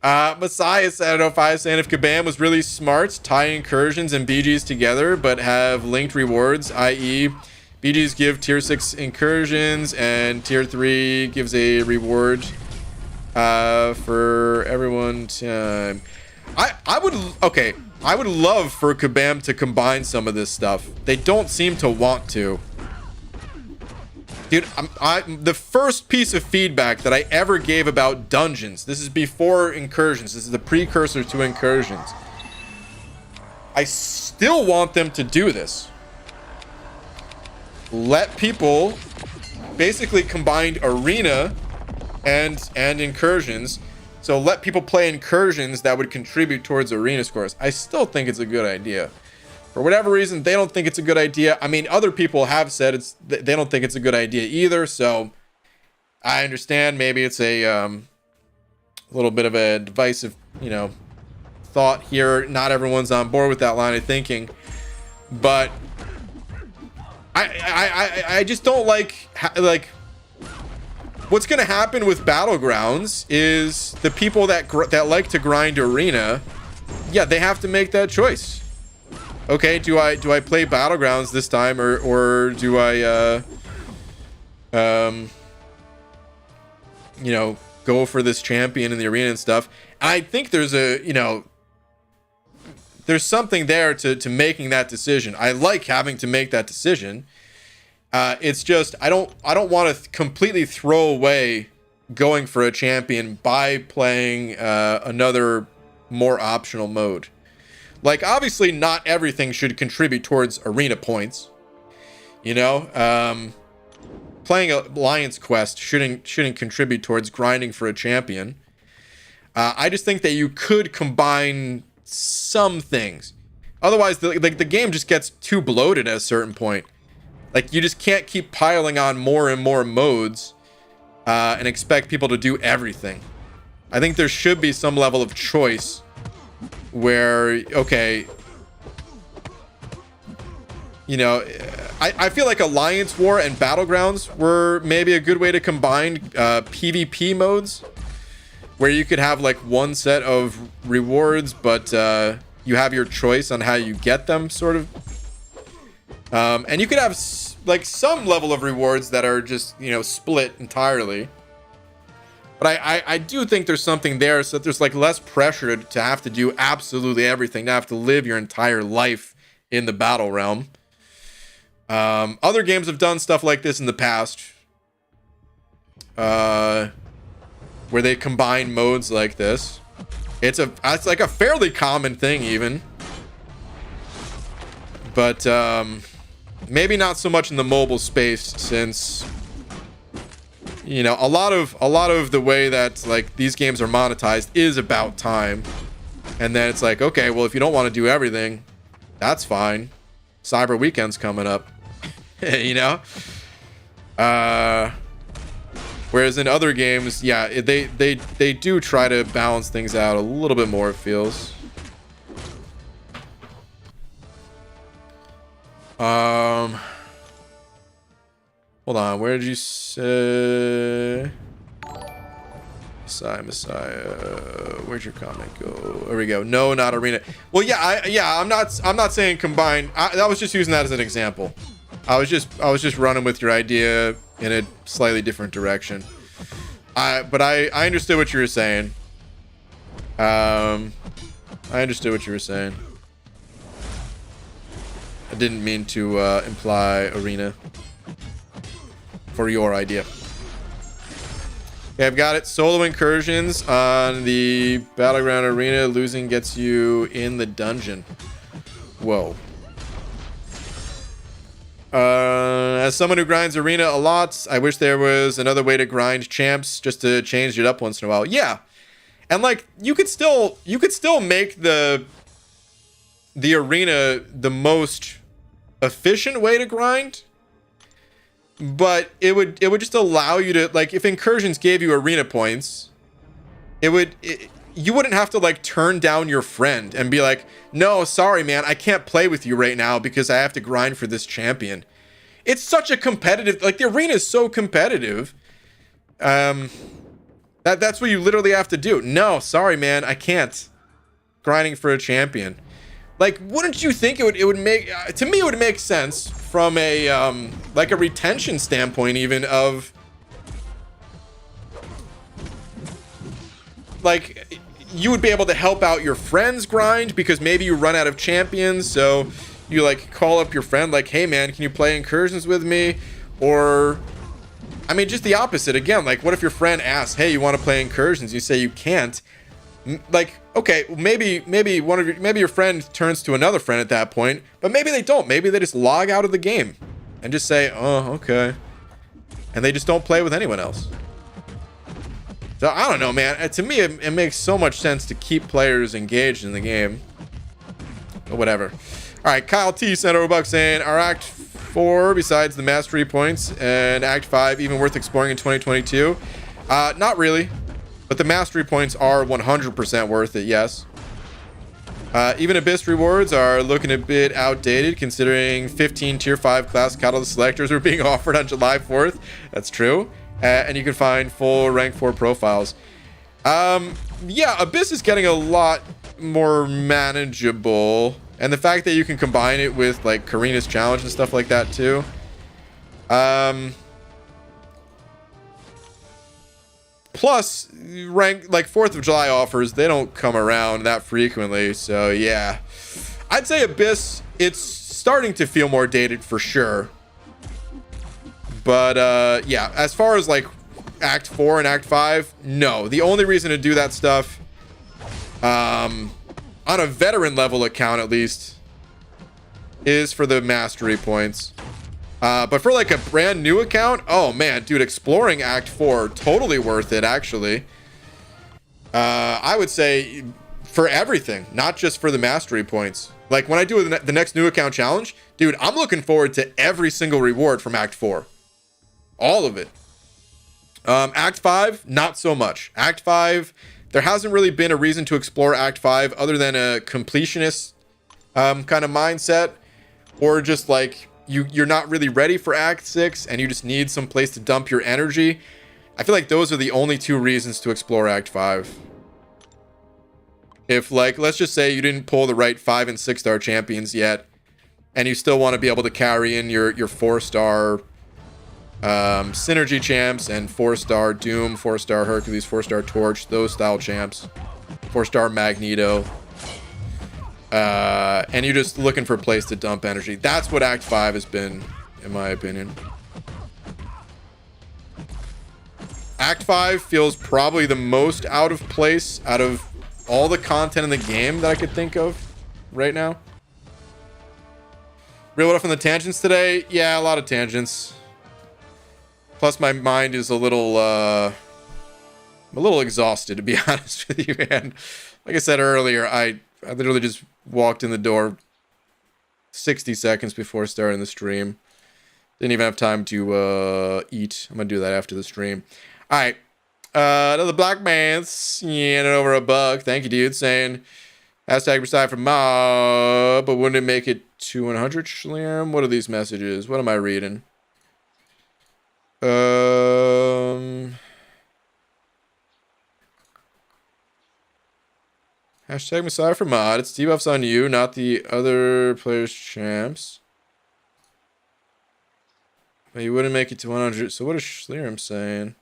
Messiah said, if Kabam was really smart, tie incursions and BGs together, but have linked rewards, i.e. BGs give tier 6 incursions and tier 3 gives a reward for everyone time. I would love for Kabam to combine some of this stuff. They don't seem to want to. Dude, the first piece of feedback that I ever gave about dungeons, this is before incursions, this is the precursor to incursions. I still want them to do this. Let people basically combine arena and incursions. So let people play incursions that would contribute towards arena scores. I still think it's a good idea. For whatever reason, they don't think it's a good idea. I mean, other people have said they don't think it's a good idea either. So I understand maybe it's a little bit of a divisive, thought here. Not everyone's on board with that line of thinking, but I just don't like what's going to happen with Battlegrounds is the people that like to grind arena, yeah, they have to make that choice. Okay, do I play Battlegrounds this time or do I go for this champion in the arena and stuff? And I think there's there's something there to making that decision. I like having to make that decision. It's just I don't want to completely throw away going for a champion by playing another more optional mode. Like, obviously, not everything should contribute towards arena points. Playing Alliance Quest shouldn't contribute towards grinding for a champion. I just think that you could combine some things. Otherwise, the game just gets too bloated at a certain point. Like, you just can't keep piling on more and more modes and expect people to do everything. I think there should be some level of choice where, okay, I feel like Alliance War and Battlegrounds were maybe a good way to combine PvP modes, where you could have like one set of rewards, but you have your choice on how you get them, sort of. And you could have like some level of rewards that are just, split entirely. But I do think there's something there, so that there's like less pressure to have to do absolutely everything, to have to live your entire life in the battle realm. Other games have done stuff like this in the past, where they combine modes like this. It's like a fairly common thing even, but maybe not so much in the mobile space, since a lot of the way that like these games are monetized is about time. And then it's like, okay, well, if you don't want to do everything, that's fine. Cyber Weekend's coming up. Whereas in other games, yeah, they do try to balance things out a little bit more, it feels. Hold on, where did you say? Messiah, where'd your comment go? There we go. No, not arena. Well, yeah, I'm not saying combine. I was just using that as an example. I was just running with your idea in a slightly different direction. But I understood what you were saying. I understood what you were saying. I didn't mean to imply arena. for your idea. Okay, I've got it. Solo incursions on the Battleground arena. Losing gets you in the dungeon. Whoa. As someone who grinds arena a lot, I wish there was another way to grind champs just to change it up once in a while. Yeah. And like you could still make the arena the most efficient way to grind, but it would just allow you to, like, if incursions gave you arena points, you wouldn't have to like turn down your friend and be like, no, sorry man, I can't play with you right now because I have to grind for this champion. It's such a competitive, like, the arena is so competitive. That's what you literally have to do. No, sorry man, I can't. Grinding for a champion. Like, wouldn't you think it would make, to me it would make sense from a like a retention standpoint even of, like, you would be able to help out your friends grind because maybe you run out of champions, so you like call up your friend like, hey man, can you play incursions with me? Or I mean, just the opposite again. Like, what if your friend asks, hey, you want to play incursions? You say you can't. Like, okay, maybe your friend turns to another friend at that point, but maybe they don't. Maybe they just log out of the game and just say, oh, okay, and they just don't play with anyone else. So I don't know, man. To me, it makes so much sense to keep players engaged in the game. But whatever. All right, Kyle T sent over a buck saying, are Act 4 besides the mastery points and Act 5 even worth exploring in 2022? Not really, but the mastery points are 100% worth it. Yes. Even Abyss rewards are looking a bit outdated considering 15 tier 5 class catalyst selectors were being offered on July 4th. That's true. And you can find full rank 4 profiles. Yeah, Abyss is getting a lot more manageable, and the fact that you can combine it with like Karina's challenge and stuff like that too. Plus, rank like 4th of July offers, they don't come around that frequently, so yeah, I'd say Abyss, it's starting to feel more dated for sure. But yeah, as far as like Act 4 and Act 5, no. The only reason to do that stuff, on a veteran level account at least, is for the mastery points. But for like a brand new account, oh man, dude, exploring Act 4, totally worth it actually. I would say for everything, not just for the mastery points. Like when I do the next new account challenge, dude, I'm looking forward to every single reward from Act 4. All of it. Act 5, not so much. Act 5, there hasn't really been a reason to explore Act 5 other than a completionist kind of mindset, or just like you're not really ready for Act 6 and you just need some place to dump your energy. I feel like those are the only two reasons to explore Act 5. If, like, let's just say you didn't pull the right 5 and 6 star champions yet, and you still want to be able to carry in your 4-star synergy champs and 4-star Doom, 4-star Hercules, 4-star Torch, those style champs, 4-star Magneto, and you're just looking for a place to dump energy. That's what Act 5 has been, in my opinion. Act 5 feels probably the most out of place out of all the content in the game that I could think of right now. Reeled off on the tangents today? Yeah, a lot of tangents. Plus, my mind is a little exhausted, to be honest with you, man. Like I said earlier, I literally just walked in the door 60 seconds before starting the stream. Didn't even have time to eat. I'm gonna do that after the stream. All right. Another black man handing over a buck. Thank you, dude. Saying hashtag reside from mob, but wouldn't it make it to 100? Schliam? What are these messages? What am I reading? Hashtag Messiah for mod. It's debuffs on you, not the other players' champs. But you wouldn't make it to 100. So what is Schliam saying?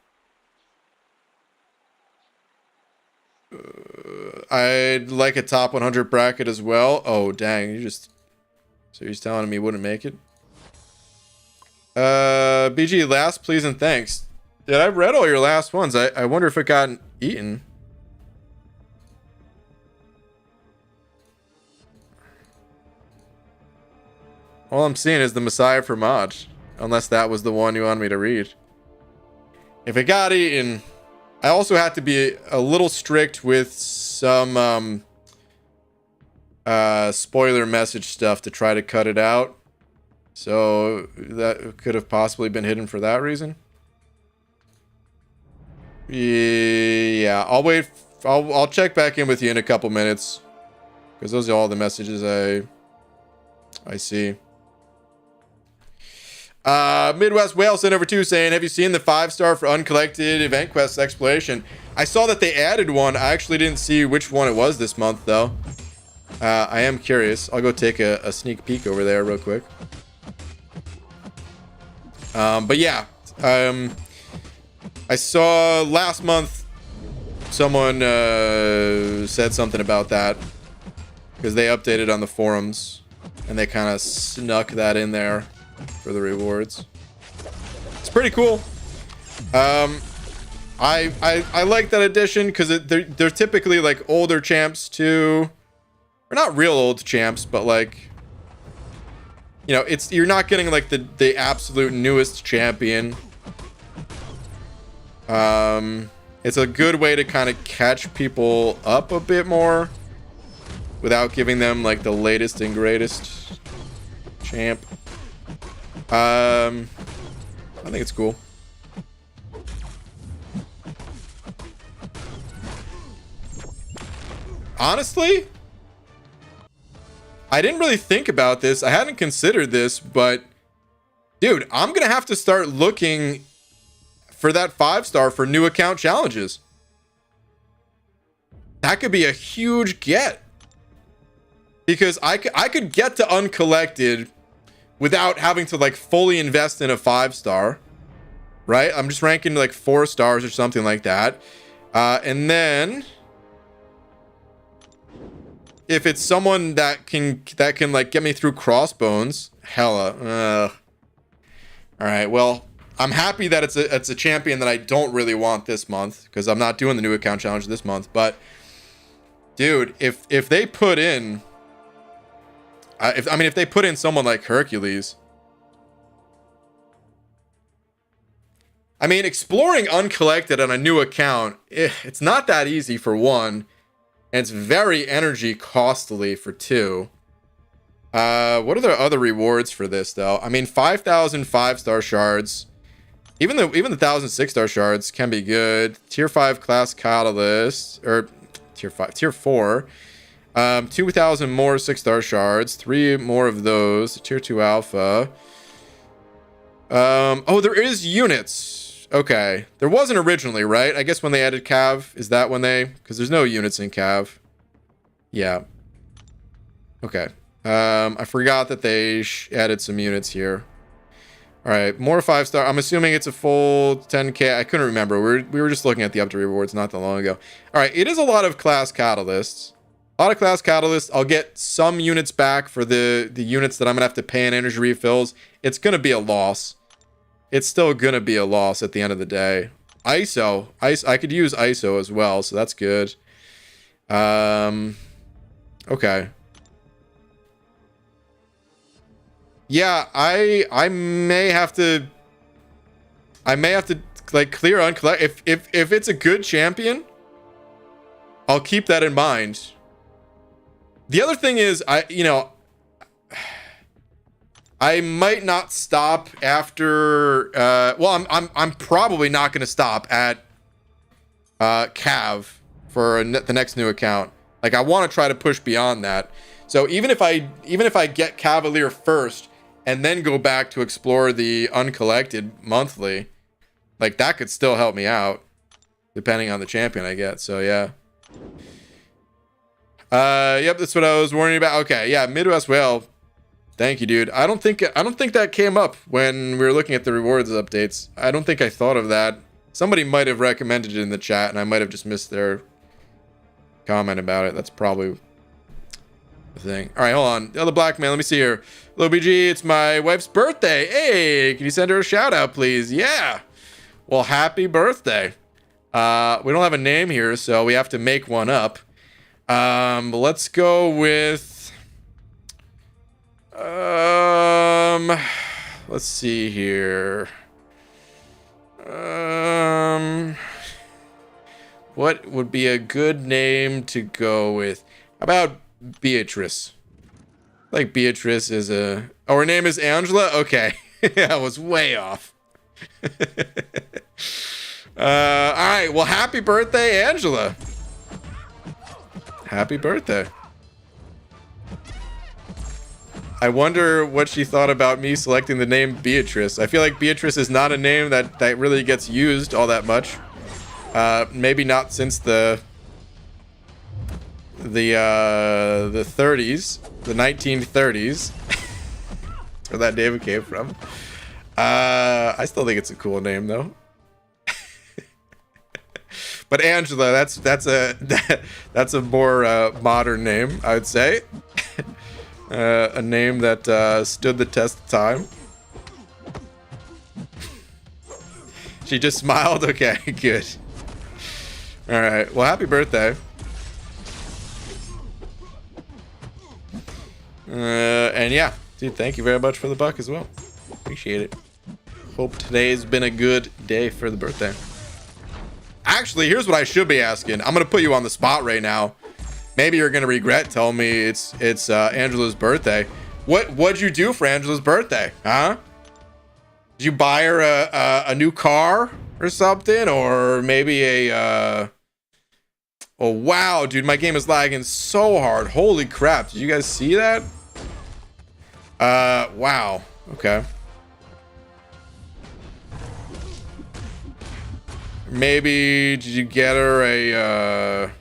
I'd like a top 100 bracket as well. Oh, dang. You just... So he's telling me he wouldn't make it? BG, last please and thanks. Dude, I've read all your last ones. I wonder if it got eaten. All I'm seeing is the Messiah for mod. Unless that was the one you wanted me to read. If it got eaten, I also had to be a little strict with some spoiler message stuff to try to cut it out. So that could have possibly been hidden for that reason. Yeah, I'll wait. I'll check back in with you in a couple minutes, because those are all the messages I see. Midwest Whale sent over 2 saying, have you seen the 5-star for Uncollected Event Quest exploration? I saw that they added one. I actually didn't see which one it was this month, though. I am curious. I'll go take a sneak peek over there real quick. But yeah, I saw last month someone said something about that because they updated on the forums and they kind of snuck that in there for the rewards. It's pretty cool. I like that addition because they're typically like older champs too, or not real old champs, but like, you know, you're not getting like the absolute newest champion. It's a good way to kind of catch people up a bit more without giving them like the latest and greatest champ. I think it's cool. Honestly, I didn't really think about this. I hadn't considered this, but dude, I'm gonna have to start looking for that 5-star for new account challenges. That could be a huge get, because I could get to Uncollected without having to like fully invest in a 5-star, right? I'm just ranking like 4 stars or something like that, and then if it's someone that can like get me through Crossbones, hella. All right, well, I'm happy that it's a champion that I don't really want this month, because I'm not doing the new account challenge this month. But dude, if they put in, if they put in someone like Hercules, I mean, exploring Uncollected on a new account, it's not that easy for one, and it's very energy costly for 2. What are the other rewards for this though? I mean, 5,000 5-star shards. Even the 1,000 6-star shards can be good. Tier 5 class catalyst, or tier 4. 2,000 more 6-star shards. 3 more of those. Tier 2 alpha. Oh, there is units. Okay, there wasn't originally, right? I guess when they added Cav, is that when they? Because there's no units in Cav. Yeah. Okay. I forgot that they added some units here. All right, more 5-star. I'm assuming it's a full 10k. I couldn't remember. We were just looking at the update rewards not that long ago. All right, it is a lot of class catalysts. A lot of class catalysts. I'll get some units back for the units that I'm gonna have to pay in energy refills. It's gonna be a loss. It's still gonna be a loss at the end of the day. ISO. I could use ISO as well, so that's good. Okay. Yeah, I may have to like clear Uncollected. If it's a good champion, I'll keep that in mind. The other thing is, I might not stop after well, I'm probably not going to stop at Cav for the next new account. Like, I want to try to push beyond that. So even if I get Cavalier first and then go back to explore the Uncollected monthly, like, that could still help me out depending on the champion I get. So yeah. Yep, that's what I was worrying about. Okay, yeah, Midwest Whale. Thank you, dude. I don't think that came up when we were looking at the rewards updates. I don't think I thought of that. Somebody might have recommended it in the chat and I might have just missed their comment about it. That's probably thing. All right, hold on. The other black man, let me see here. Hello, BG, it's my wife's birthday. Hey, can you send her a shout out, please? Yeah. Well, happy birthday. We don't have a name here, so we have to make one up. Let's go with... let's see here. What would be a good name to go with? How about Beatrice? Like Beatrice is a... Oh, her name is Angela? Okay. I was way off. Alright, well, happy birthday, Angela. Happy birthday. I wonder what she thought about me selecting the name Beatrice. I feel like Beatrice is not a name that really gets used all that much. Maybe not since the 30s, the 1930s. That's where that name came from. I still think it's a cool name though. But Angela, that's a more modern name, I would say. A name that stood the test of time. She just smiled. Okay, good. All right. Well, happy birthday. And yeah, dude, thank you very much for the buck as well. Appreciate it. Hope today's been a good day for the birthday. Actually, here's what I should be asking. I'm gonna put you on the spot right now. Maybe you're gonna regret telling me it's Angela's birthday. What'd you do for Angela's birthday? Huh? Did you buy her a new car or something, or maybe a Oh wow, dude, my game is lagging so hard. Holy crap! Did you guys see that? Wow. Okay. Maybe did you get her a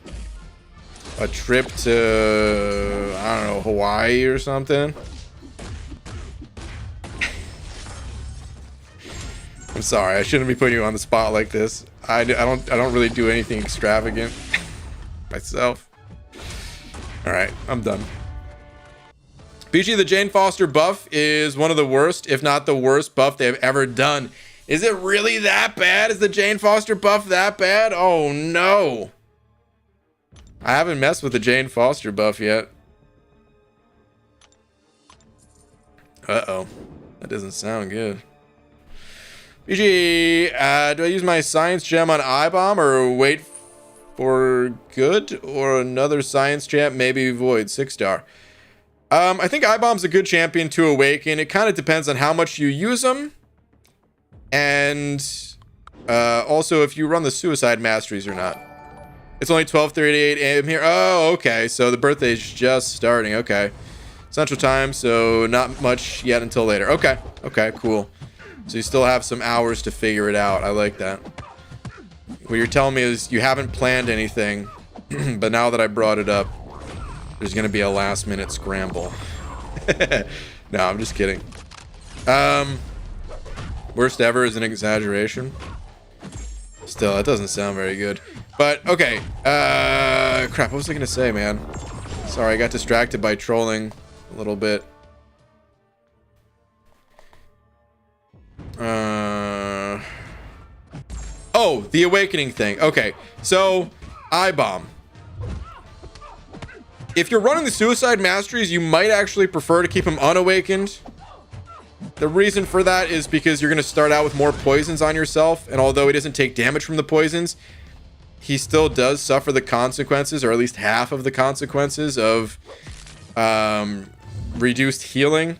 trip to, I don't know, Hawaii or something? I'm sorry, I shouldn't be putting you on the spot like this. I don't really do anything extravagant myself. All right, I'm done. BG, the Jane Foster buff is one of the worst, if not the worst buff they've ever done. Is it really that bad? Is the Jane Foster buff that bad? Oh no. I haven't messed with the Jane Foster buff yet. Uh-oh. That doesn't sound good. BG, do I use my science gem on I-Bomb or wait for good or another science champ, maybe void 6-star? I think I-Bomb's a good champion to awaken. It kind of depends on how much you use them. And also if you run the suicide masteries or not. It's only 12:38 a.m. here. Oh, okay. So the birthday's just starting. Okay. Central time, so not much yet until later. Okay. Okay, cool. So you still have some hours to figure it out. I like that. What you're telling me is you haven't planned anything, but now that I brought it up, there's going to be a last-minute scramble. No, I'm just kidding. Worst ever is an exaggeration. Still, that doesn't sound very good. But, okay. Crap, what was I going to say, man? Sorry, I got distracted by trolling a little bit. Oh, the awakening thing. Okay, so I-Bomb. If you're running the suicide masteries, you might actually prefer to keep him unawakened. The reason for that is because you're going to start out with more poisons on yourself, and although he doesn't take damage from the poisons, he still does suffer the consequences, or at least half of the consequences of reduced healing.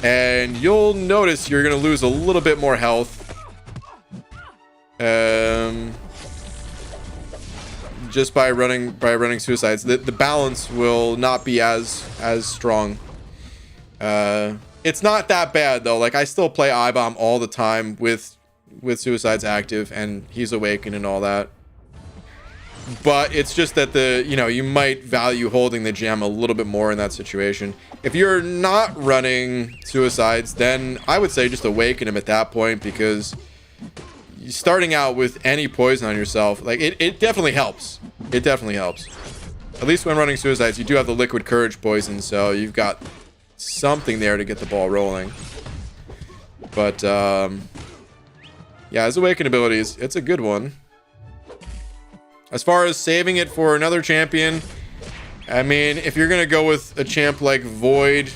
And you'll notice you're going to lose a little bit more health. Just by running suicides. The balance will not be as strong. It's not that bad though. Like I still play I-Bomb all the time with suicides active, and he's awakened and all that. But it's just that you might value holding the gem a little bit more in that situation. If you're not running suicides, then I would say just awaken him at that point, because starting out with any poison on yourself, like it definitely helps. It definitely helps. at least when running suicides, you do have the liquid courage poison, so you've got something there to get the ball rolling. But yeah, his awakened abilities, it's a good one. As far as saving it for another champion, I mean, if you're gonna go with a champ like Void,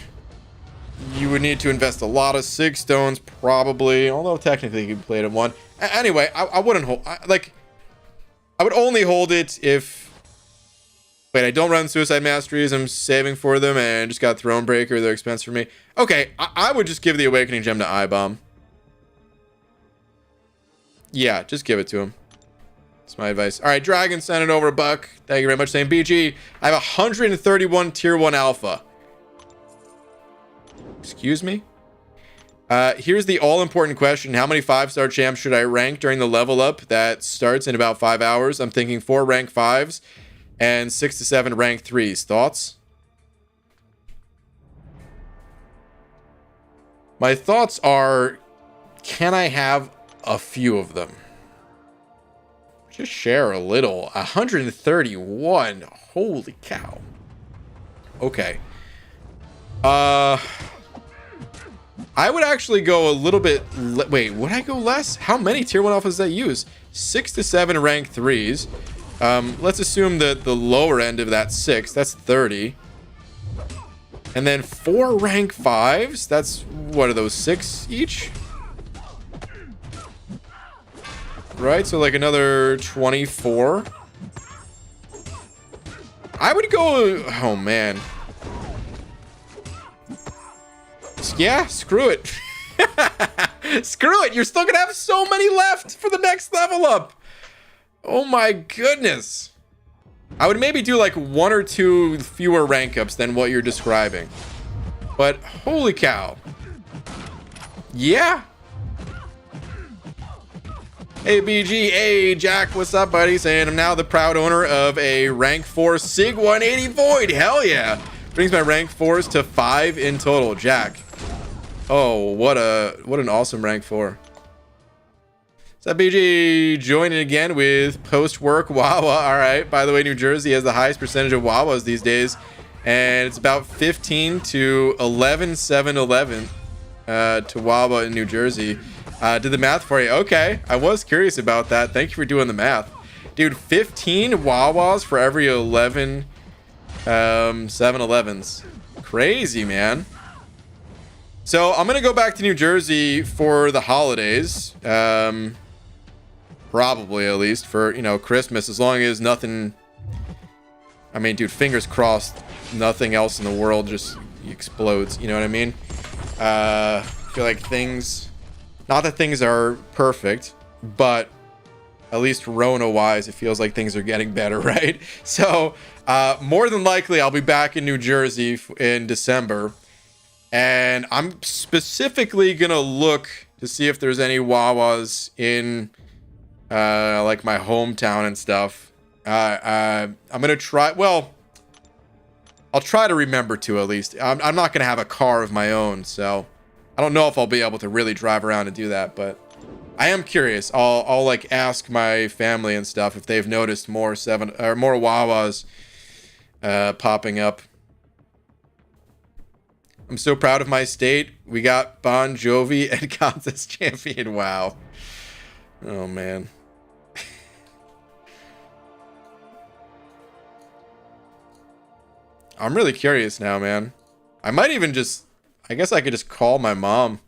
you would need to invest a lot of Sig Stones, probably. Although technically you can play it in one. Anyway, I wouldn't hold. I would only hold it if. Wait, I don't run Suicide Masteries. I'm saving for them, and just got Thronebreaker. They're expensive for me. Okay, I would just give the Awakening Gem to I-Bomb. Yeah, just give it to him. That's my advice. All right, Dragon, send it over a buck. Thank you very much. Saying BG, I have 131 Tier 1 Alpha. Excuse me? Here's the all-important question. How many 5-star champs should I rank during the level up that starts in about 5 hours? I'm thinking 4 rank 5s and 6 to 7 rank 3s. Thoughts? My thoughts are, can I have a few of them? Just share a little. 131. Holy cow. Okay. I would actually go a little bit... Wait, would I go less? How many Tier 1 Alphas does that use? 6 to 7 rank 3s. Let's assume that the lower end of that 6. That's 30. And then 4 rank 5s. That's... What are those? 6 each? Right? So like another 24. I would go... Oh, man. Yeah, screw it. Screw it. You're still gonna have so many left for the next level up. Oh my goodness. I would maybe do like 1 or 2 fewer rank ups than what you're describing. But holy cow. Yeah. Hey BG, hey Jack, what's up buddy? Saying I'm now the proud owner of a rank 4 Sig 180 Void. Hell yeah. Brings my rank 4s to 5 in total. Jack. Oh, what an awesome rank 4. What's up, BG? Joining again with post-work Wawa. All right. By the way, New Jersey has the highest percentage of Wawas these days, and it's about 15 to 11, 7-11 to Wawa in New Jersey. Did the math for you. Okay. I was curious about that. Thank you for doing the math. Dude, 15 Wawas for every 11 7-Elevens. Crazy, man. So I'm gonna go back to New Jersey for the holidays, probably at least for, you know, Christmas, as long as nothing, I mean, dude, fingers crossed nothing else in the world just explodes, you know what I mean? I feel like things, not that things are perfect, but at least Rona wise, it feels like things are getting better, right? So more than likely I'll be back in New Jersey in December. And I'm specifically gonna look to see if there's any Wawas in like my hometown and stuff. I'm gonna try. Well, I'll try to remember to at least. I'm not gonna have a car of my own, so I don't know if I'll be able to really drive around and do that. But I am curious. I'll like ask my family and stuff if they've noticed more Wawas popping up. I'm so proud of my state. We got Bon Jovi and contest champion. Wow. Oh, man. I'm really curious now, man. I might even just... I guess I could just call my mom.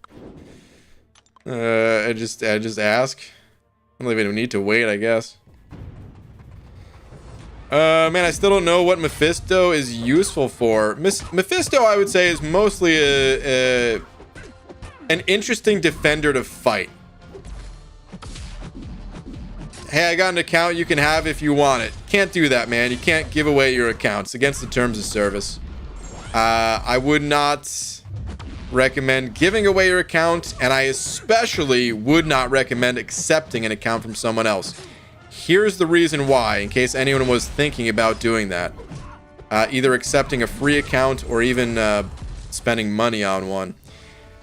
I just ask. I don't even need to wait, I guess. Man, I still don't know what Mephisto is useful for. Mephisto, I would say, is mostly an interesting defender to fight. Hey, I got an account you can have if you want it. Can't do that, man. You can't give away your account. It's against the terms of service. I would not recommend giving away your account, and I especially would not recommend accepting an account from someone else. Here's the reason why, in case anyone was thinking about doing that. Either accepting a free account or even spending money on one.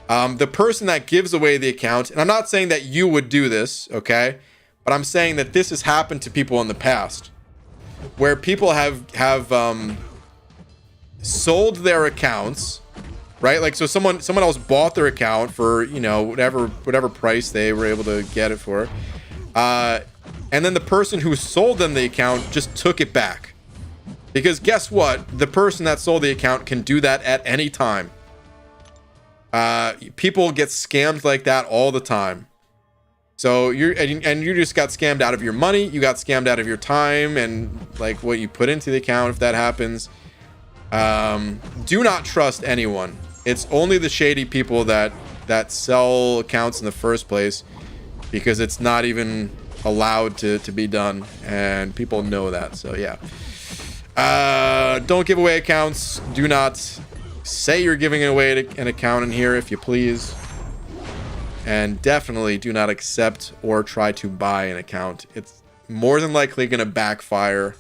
The person that gives away the account, and I'm not saying that you would do this, okay? But I'm saying that this has happened to people in the past. where people have sold their accounts, right? Like, so someone else bought their account for, you know, whatever price they were able to get it for, and then the person who sold them the account just took it back. Because guess what? The person that sold the account can do that at any time. People get scammed like that all the time. So you just got scammed out of your money. You got scammed out of your time and like what you put into the account if that happens. Do not trust anyone. It's only the shady people that sell accounts in the first place, because it's not even allowed to be done, and people know that. So yeah. Don't give away accounts. Do not say you're giving away an account in here, if you please. And definitely do not accept or try to buy an account. It's more than likely going to backfire.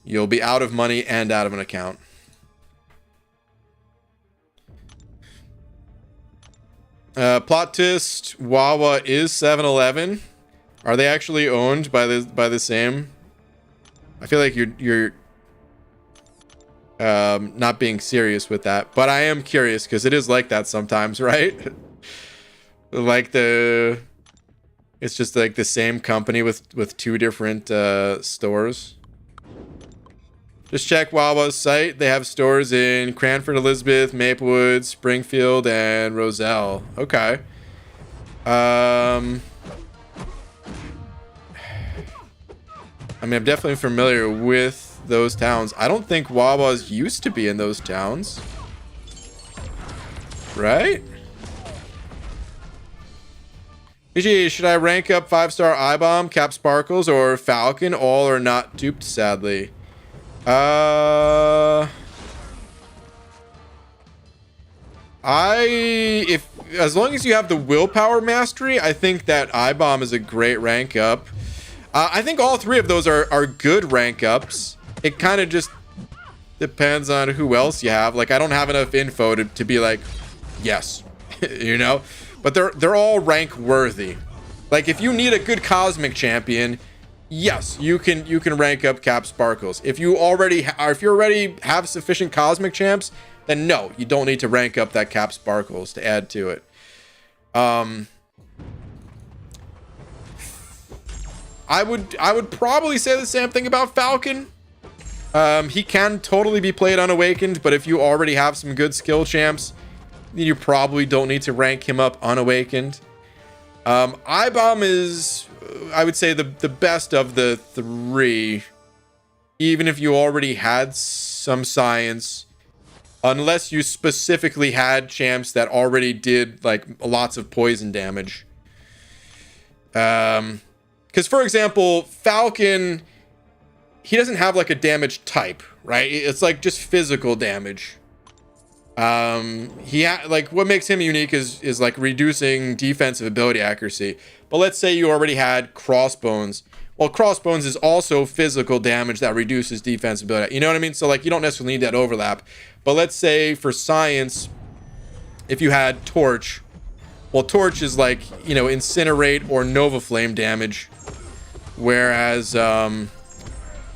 You'll be out of money and out of an account. Plot twist: Wawa is 7-Eleven. Are they actually owned by the same? I feel like you're not being serious with that, but I am curious because it is like that sometimes, right? Like it's just like the same company with two different stores. Just check Wawa's site. They have stores in Cranford, Elizabeth, Maplewood, Springfield, and Roselle. Okay. I mean, I'm definitely familiar with those towns. I don't think Wawa's used to be in those towns. Right? BG, should I rank up 5-star I-Bomb, Cap Sparkles, or Falcon? All are not duped, sadly. As long as you have the willpower mastery, I think that I-Bomb is a great rank up. I think all three of those are good rank ups. It kind of just depends on who else you have. Like, I don't have enough info to be like, yes, you know, but they're all rank worthy. Like, if you need a good cosmic champion, yes, you can rank up Cap Sparkles. If you already have sufficient cosmic champs, then no, you don't need to rank up that Cap Sparkles to add to it. I would probably say the same thing about Falcon. He can totally be played unawakened, but if you already have some good skill champs, you probably don't need to rank him up unawakened. I-Bomb is, I would say, the best of the three, even if you already had some science, unless you specifically had champs that already did like lots of poison damage. Because, for example, Falcon, he doesn't have like a damage type, right? It's like just physical damage. Like what makes him unique is like reducing defensive ability accuracy. But let's say you already had Crossbones. Well, Crossbones is also physical damage that reduces defensive ability. You know what I mean? So like you don't necessarily need that overlap. But let's say for science, if you had Torch, well, Torch is like, you know, Incinerate or Nova Flame damage. Whereas, you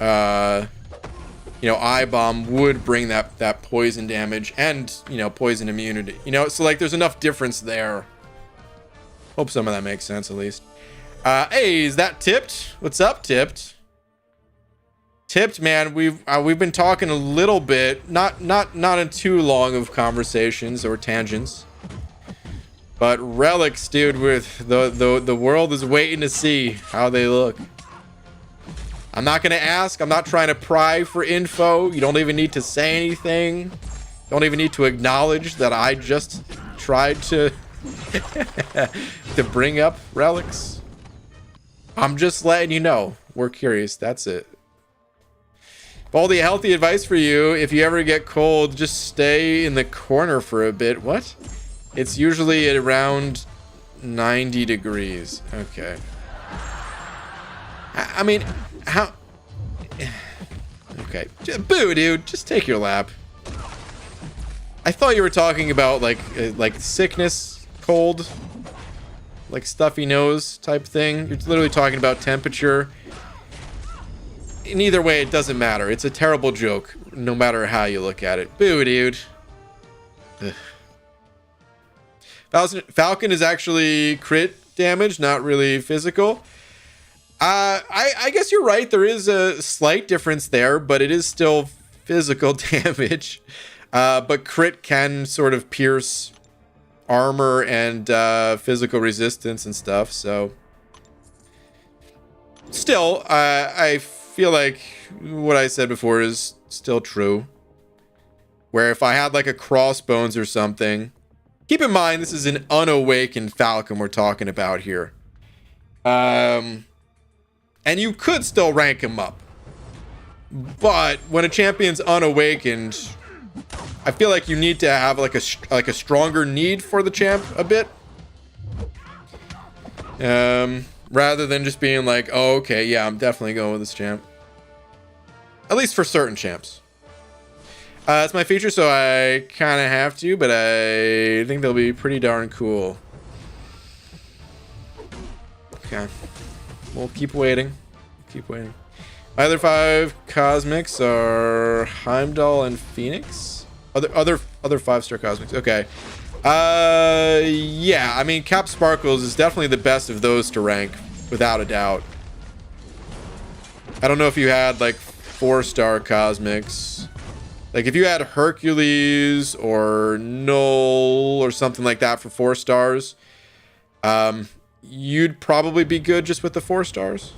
know, I-Bomb would bring that poison damage and, you know, poison immunity. You know, so like there's enough difference there. Hope some of that makes sense at least. Hey, is that Tipped? What's up, Tipped? Tipped, man, we've been talking a little bit, not in too long of conversations or tangents. But relics, dude, with the world is waiting to see how they look. I'm not gonna ask. I'm not trying to pry for info. You don't even need to say anything. Don't even need to acknowledge that I just tried to to bring up relics. I'm just letting you know. We're curious. That's it. Baldy, healthy advice for you. If you ever get cold, just stay in the corner for a bit. What? It's usually at around 90 degrees. Okay. I mean, how? Okay. Boo, dude. Just take your lap. I thought you were talking about like sickness, cold, like stuffy nose type thing. You're literally talking about temperature. in either way, it doesn't matter. It's a terrible joke, no matter how you look at it. Boo, dude. Ugh. Falcon is actually crit damage, not really physical. I guess you're right. There is a slight difference there, but it is still physical damage. But crit can sort of pierce armor and physical resistance and stuff. So still, I feel like what I said before is still true. Where if I had like a crossbones or something, keep in mind this is an unawakened Falcon we're talking about here. And you could still rank him up. But when a champion's unawakened, I feel like you need to have like a stronger need for the champ a bit. Rather than just being like, oh, okay, yeah, I'm definitely going with this champ. At least for certain champs. It's my feature, so I kind of have to, but I think they'll be pretty darn cool. Okay. We'll keep waiting. Keep waiting. My other 5 cosmics are Heimdall and Phoenix. Other 5-star cosmics. Okay. Yeah, I mean, Cap Sparkles is definitely the best of those to rank, without a doubt. I don't know if you had like 4-star cosmics. Like if you had Hercules or Null or something like that for 4 stars, you'd probably be good just with the 4 stars.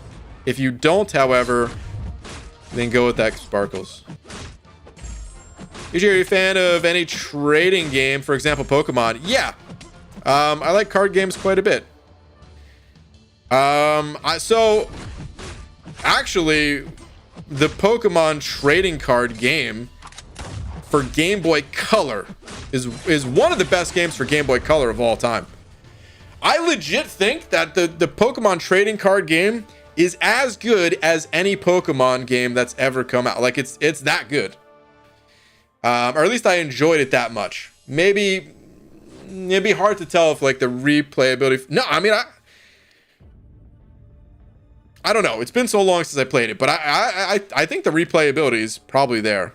If you don't, however, then go with that Sparkles. If you're a fan of any trading game, for example, Pokemon, yeah. I like card games quite a bit. So actually, the Pokemon trading card game for Game Boy Color is one of the best games for Game Boy Color of all time. I legit think that the Pokemon trading card game is as good as any Pokemon game that's ever come out. Like it's that good. Or at least I enjoyed it that much. Maybe it'd be hard to tell if like the replayability. No, I mean I don't know. It's been so long since I played it, but I think the replayability is probably there.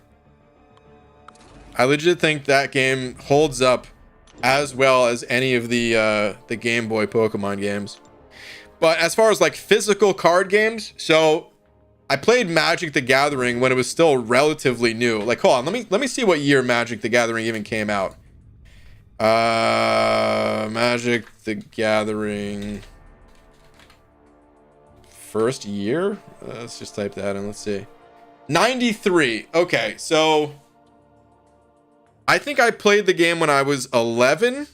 I legit think that game holds up as well as any of the Game Boy Pokemon games. But as far as like physical card games, so I played Magic the Gathering when it was still relatively new. Like, hold on, let me see what year Magic the Gathering even came out. Magic the Gathering first year? Let's just type that in. Let's see. 93. Okay, so I think I played the game when I was 11,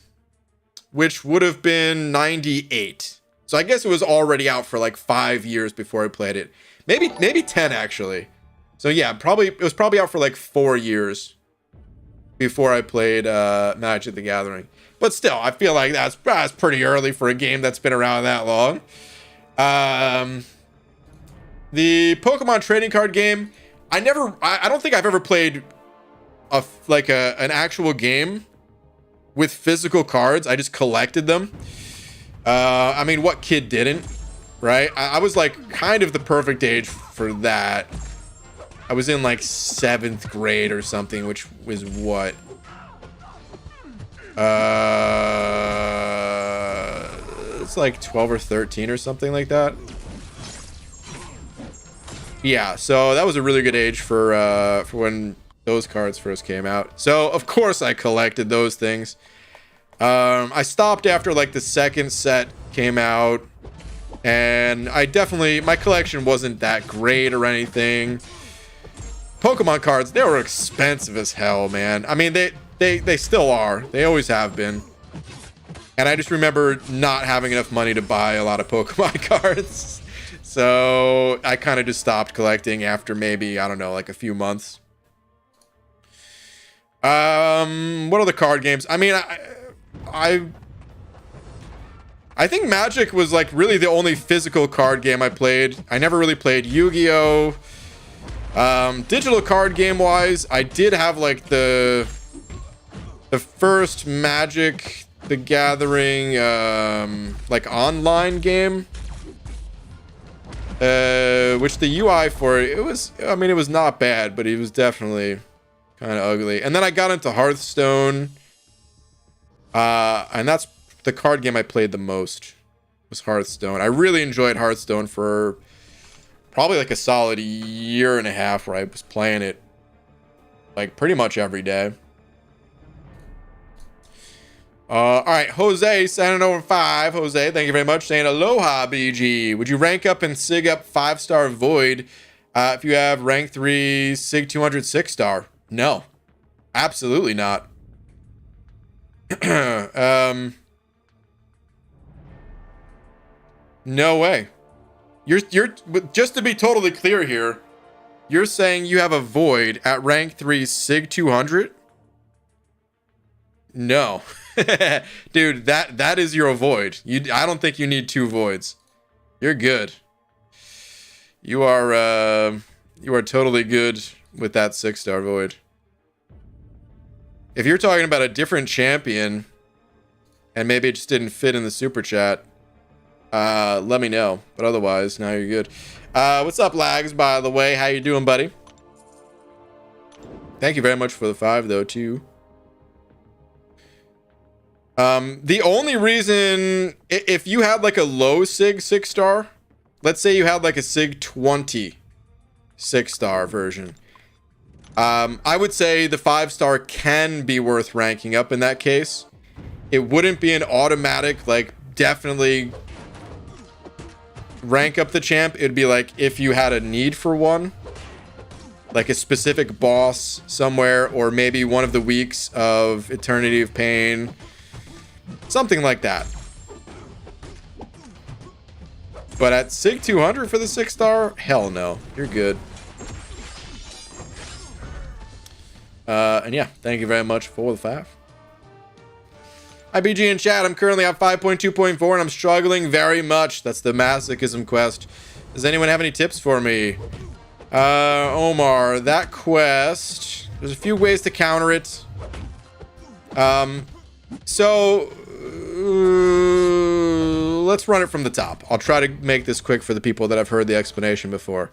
which would have been 98. So I guess it was already out for like 5 years before I played it. Maybe 10 actually. So yeah, it was probably out for like 4 years before I played Magic the Gathering. But still, I feel like that's pretty early for a game that's been around that long. The Pokemon trading card game, I don't think I've ever played an actual game with physical cards. I just collected them. I mean, what kid didn't, right? I was like kind of the perfect age for that. I was in like 7th grade or something, which was what? It's like 12 or 13 or something like that. Yeah, so that was a really good age for when those cards first came out. So of course I collected those things. I stopped after like the 2nd set came out, and my collection wasn't that great or anything. Pokemon cards, they were expensive as hell, man. I mean, they still are. They always have been. And I just remember not having enough money to buy a lot of Pokemon cards. So I kind of just stopped collecting after maybe, I don't know, like a few months. What other card games? I mean, I think Magic was like really the only physical card game I played. I never really played Yu-Gi-Oh! Digital card game wise, I did have like the first Magic the Gathering like online game. Which the UI for it was, I mean, it was not bad, but it was definitely kind of ugly. And then I got into Hearthstone. And that's the card game I played the most, was Hearthstone. I really enjoyed Hearthstone for probably like a solid year and a half, where I was playing it like pretty much every day. All right, Jose sending over 5. Jose, thank you very much. Saying aloha, BG. Would you rank up and sig up 5-star Void if you have rank 3 sig 200 6-star? No, absolutely not. No way. You're just to be totally clear here, you're saying you have a Void at rank 3 sig 200? No. Dude, that is your Void. I don't think you need 2 Voids. You're good. You are totally good with that 6-star Void. If you're talking about a different champion and maybe it just didn't fit in the super chat, let me know. But otherwise, now you're good. What's up, Lags, by the way? How you doing, buddy? Thank you very much for the 5, though, too. The only reason, if you had like a low sig 6-star, let's say you had like a sig 20 6-star version, I would say the 5-star can be worth ranking up in that case. It wouldn't be an automatic, like, definitely rank up the champ. It'd be like if you had a need for one, like a specific boss somewhere, or maybe one of the weeks of Eternity of Pain, something like that. But at sig 200 for the 6-star, hell no, you're good. And yeah, thank you very much for the 5. Hi, BG in chat. I'm currently at 5.2.4 and I'm struggling very much. That's the masochism quest. Does anyone have any tips for me? Omar, that quest, there's a few ways to counter it. Let's run it from the top. I'll try to make this quick for the people that have heard the explanation before.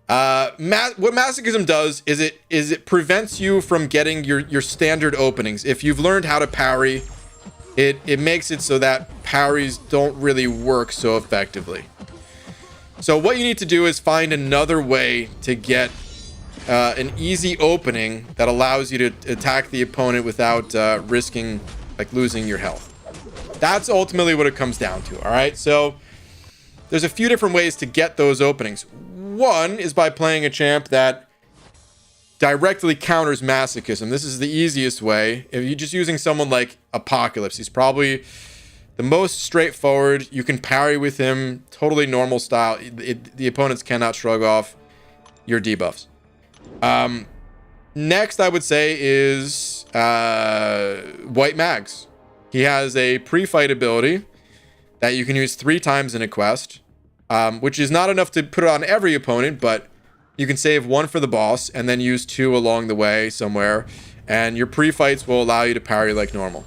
What masochism does is it prevents you from getting your standard openings. If you've learned how to parry, it makes it so that parries don't really work so effectively. So what you need to do is find another way to get an easy opening that allows you to attack the opponent without risking like losing your health. That's ultimately what it comes down to. All right, so there's a few different ways to get those openings. One is by playing a champ that directly counters masochism. This is the easiest way. If you're just using someone like Apocalypse, he's probably the most straightforward. You can parry with him, totally normal style. The opponents cannot shrug off your debuffs. Next, I would say is White Mags. He has a pre-fight ability that you can use 3 times in a quest, which is not enough to put it on every opponent, but you can save 1 for the boss and then use 2 along the way somewhere, and your pre-fights will allow you to parry like normal.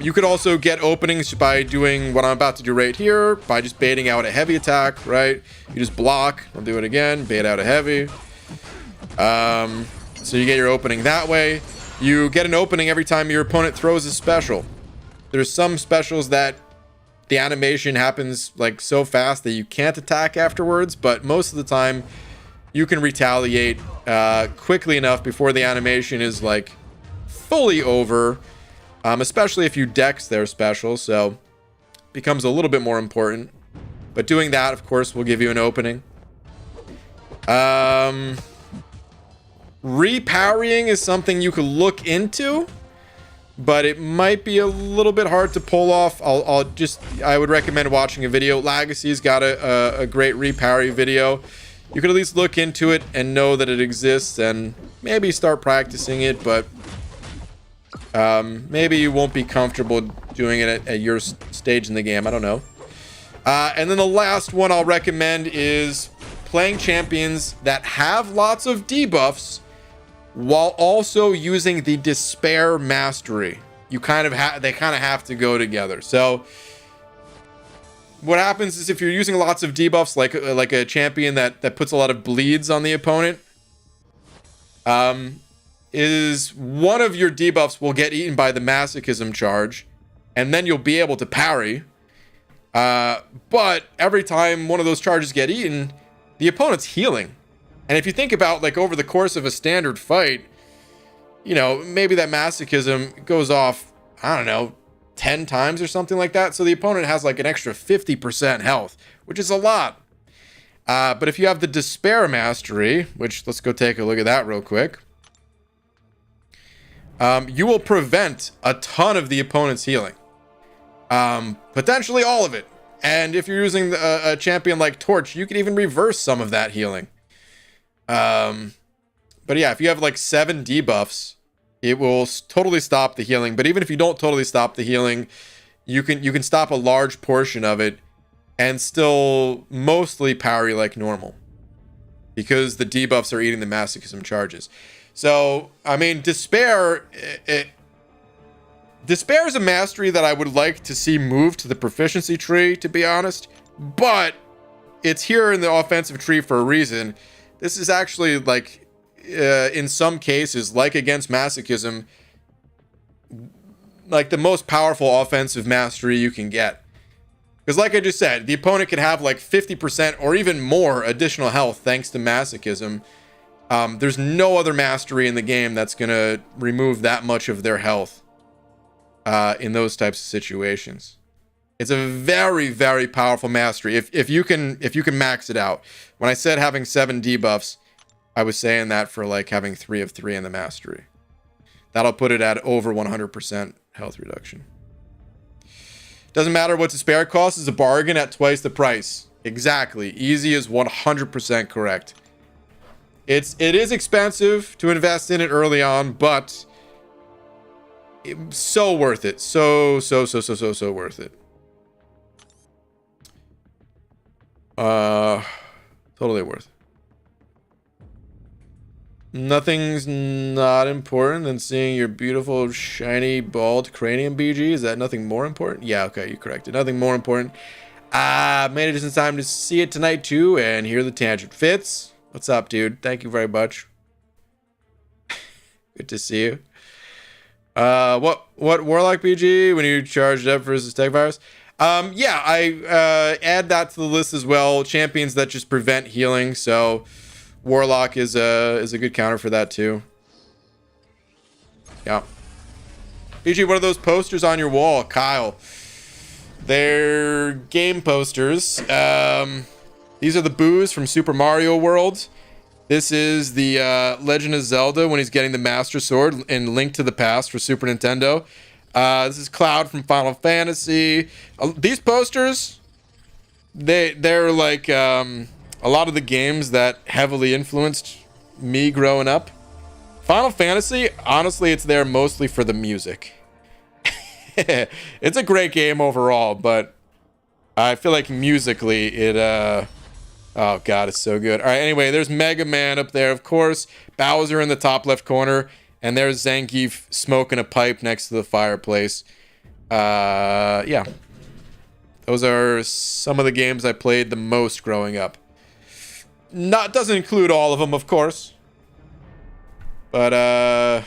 You could also get openings by doing what I'm about to do right here, by just baiting out a heavy attack, right? You just block, I'll do it again, bait out a heavy. So you get your opening that way. You get an opening every time your opponent throws a special. There's some specials that the animation happens like so fast that you can't attack afterwards, but most of the time you can retaliate quickly enough before the animation is like fully over, especially if you dex their special, so it becomes a little bit more important. But doing that, of course, will give you an opening. Reparrying is something you could look into, but it might be a little bit hard to pull off. I would recommend watching a video. Legacy's got a great reparry video. You could at least look into it and know that it exists and maybe start practicing it, but maybe you won't be comfortable doing it at your stage in the game. I don't know. And then the last one I'll recommend is playing champions that have lots of debuffs while also using the Despair Mastery. They kind of have to go together. So what happens is if you're using lots of debuffs, like a champion that puts a lot of bleeds on the opponent, is one of your debuffs will get eaten by the masochism charge, and then you'll be able to parry. But every time one of those charges get eaten, the opponent's healing. And if you think about, like, over the course of a standard fight, you know, maybe that masochism goes off, I don't know, 10 times or something like that. So the opponent has like an extra 50% health, which is a lot. But if you have the Despair Mastery, which let's go take a look at that real quick, you will prevent a ton of the opponent's healing. Potentially all of it. And if you're using a champion like Torch, you can even reverse some of that healing. But yeah, if you have like 7 debuffs, it will totally stop the healing. But even if you don't totally stop the healing, you can stop a large portion of it and still mostly parry like normal, because the debuffs are eating the masochism charges. So, I mean, Despair is a mastery that I would like to see move to the proficiency tree, to be honest. But it's here in the offensive tree for a reason. This is actually, like, in some cases, like against masochism, like the most powerful offensive mastery you can get. Because like I just said, the opponent can have like 50% or even more additional health thanks to masochism. There's no other mastery in the game that's going to remove that much of their health in those types of situations. It's a very, very powerful mastery if you can max it out. When I said having 7 debuffs, I was saying that for like having 3 of 3 in the mastery. That'll put it at over 100% health reduction. Doesn't matter what Despair costs, is a bargain at twice the price. Exactly. Easy is 100% correct. It is expensive to invest in it early on, but so worth it. So worth it. Totally worth it. Nothing's not important than seeing your beautiful, shiny, bald cranium, BG. Is that nothing more important? Yeah, okay, you corrected. Nothing more important. Made it in time to see it tonight, too, and hear the tangent. Fitz, what's up, dude? Thank you very much. Good to see you. What Warlock BG when you charged up versus Tech Virus? Yeah, I add that to the list as well. Champions that just prevent healing, so Warlock is a good counter for that too. Yeah. BG, what are those posters on your wall, Kyle? They're game posters. These are the boos from Super Mario World. This is the Legend of Zelda when he's getting the Master Sword in Link to the Past for Super Nintendo. This is Cloud from Final Fantasy. These posters, they're like a lot of the games that heavily influenced me growing up. Final Fantasy, honestly, it's there mostly for the music. It's a great game overall, but I feel like musically it oh god, it's so good. All right, anyway, there's Mega Man up there, of course. Bowser in the top left corner, and there's Zangief smoking a pipe next to the fireplace. Yeah. Those are some of the games I played the most growing up. Doesn't include all of them, of course. But I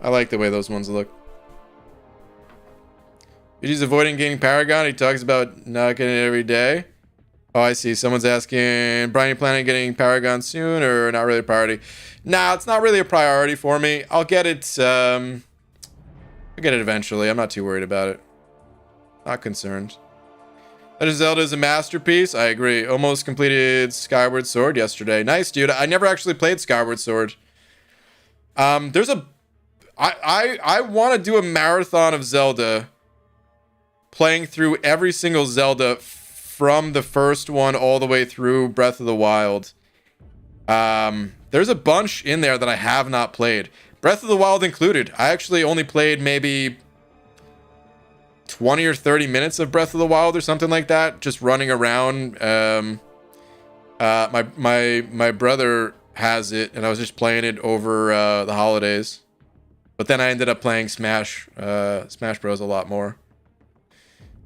like the way those ones look. He's avoiding getting Paragon. He talks about not getting it every day. Oh, I see. Someone's asking, Brian, you planning on getting Paragon soon or not really a priority? Nah, it's not really a priority for me. I'll get it. I'll get it eventually. I'm not too worried about it. Not concerned. Legend of Zelda is a masterpiece. I agree. Almost completed Skyward Sword yesterday. Nice, dude. I never actually played Skyward Sword. I want to do a marathon of Zelda, playing through every single Zelda from the first one all the way through Breath of the Wild. There's a bunch in there that I have not played. Breath of the Wild included. I actually only played maybe 20 or 30 minutes of Breath of the Wild or something like that, just running around. My brother has it, and I was just playing it over the holidays. But then I ended up playing Smash Bros a lot more.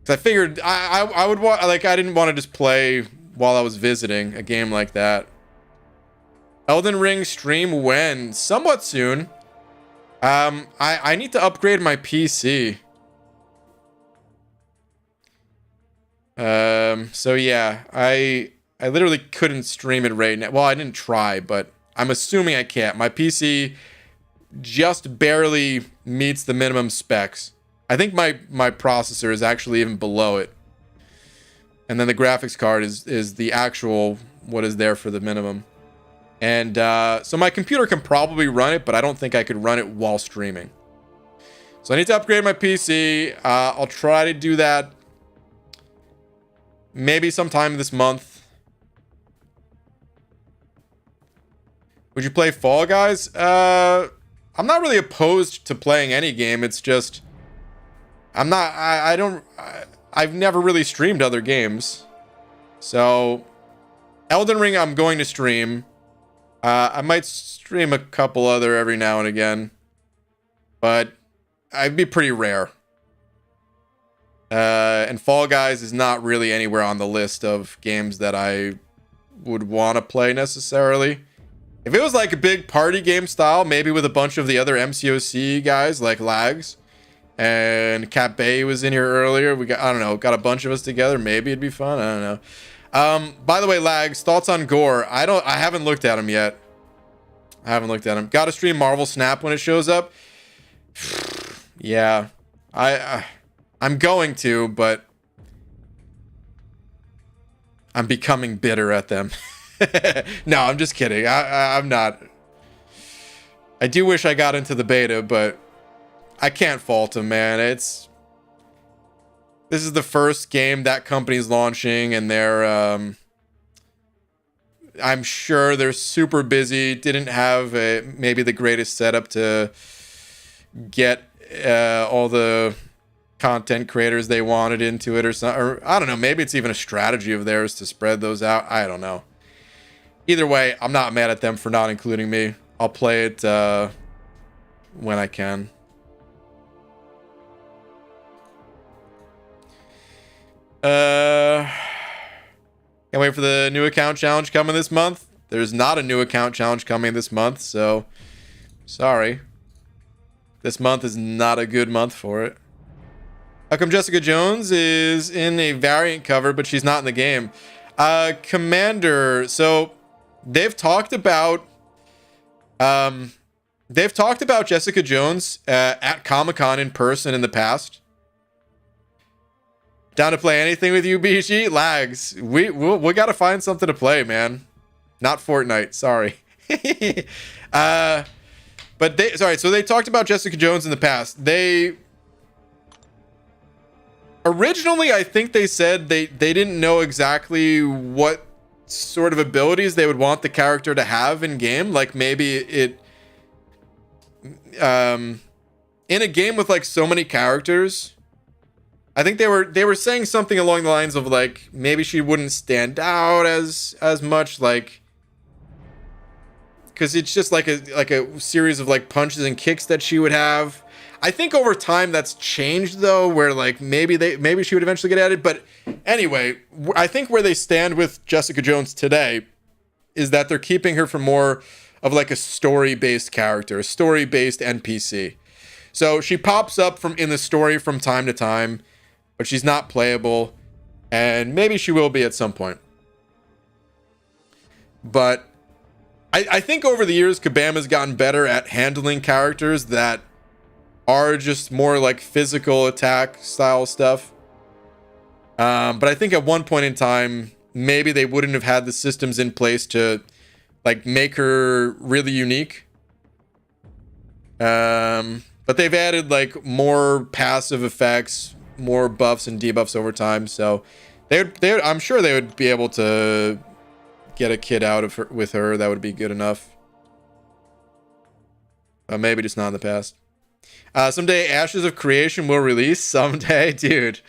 I figured I would want, like, I didn't want to just play while I was visiting a game like that. Elden Ring stream when? Somewhat soon. I need to upgrade my PC. So yeah, I literally couldn't stream it right now. Well, I didn't try, but I'm assuming I can't. My PC just barely meets the minimum specs. I think my processor is actually even below it. And then the graphics card is the actual what is there for the minimum. And so my computer can probably run it, but I don't think I could run it while streaming. So I need to upgrade my PC. I'll try to do that maybe sometime this month. Would you play Fall Guys? I'm not really opposed to playing any game. It's just I've never really streamed other games. So Elden Ring I'm going to stream. I might stream a couple other every now and again, but I'd be pretty rare. And Fall Guys is not really anywhere on the list of games that I would want to play necessarily. If it was like a big party game style, maybe with a bunch of the other MCOC guys like Lags and Cat Bay was in here earlier. We got, I don't know, got a bunch of us together. Maybe it'd be fun. I don't know. By the way, Lags, thoughts on Gorr? I haven't looked at him yet. Got to stream Marvel Snap when it shows up. Yeah, I'm going to, but I'm becoming bitter at them. No, I'm just kidding. I'm not. I do wish I got into the beta, but I can't fault them, man. This is the first game that company's launching, and they're I'm sure they're super busy. Didn't have maybe the greatest setup to get all the content creators they wanted into it or something. Or I don't know. Maybe it's even a strategy of theirs to spread those out. I don't know. Either way, I'm not mad at them for not including me. I'll play it when I can. Can't wait for the new account challenge coming this month. There's not a new account challenge coming this month, so sorry. This month is not a good month for it. How come Jessica Jones is in a variant cover, but she's not in the game? Commander, so they've talked about Jessica Jones at Comic-Con in person in the past. Down to play anything with you, BG? Lags. We got to find something to play, man. Not Fortnite. Sorry. But so they talked about Jessica Jones in the past. They originally, I think they said they didn't know exactly what sort of abilities they would want the character to have in game. Like maybe it in a game with like so many characters, I think they were saying something along the lines of like maybe she wouldn't stand out as much, like because it's just like a series of like punches and kicks that she would have. I think over time that's changed though, where like maybe she would eventually get added. But anyway, I think where they stand with Jessica Jones today is that they're keeping her for more of like a story-based character, a story-based NPC. So she pops up in the story from time to time, but she's not playable, and maybe she will be at some point. But I think over the years, Kabama's gotten better at handling characters that are just more like physical attack style stuff. But I think at one point in time, maybe they wouldn't have had the systems in place to like make her really unique. But they've added like more passive effects, more buffs and debuffs over time. So I'm sure they would be able to get a kid out of her, with her. That would be good enough. Maybe just not in the past. Someday Ashes of Creation will release. Someday, dude.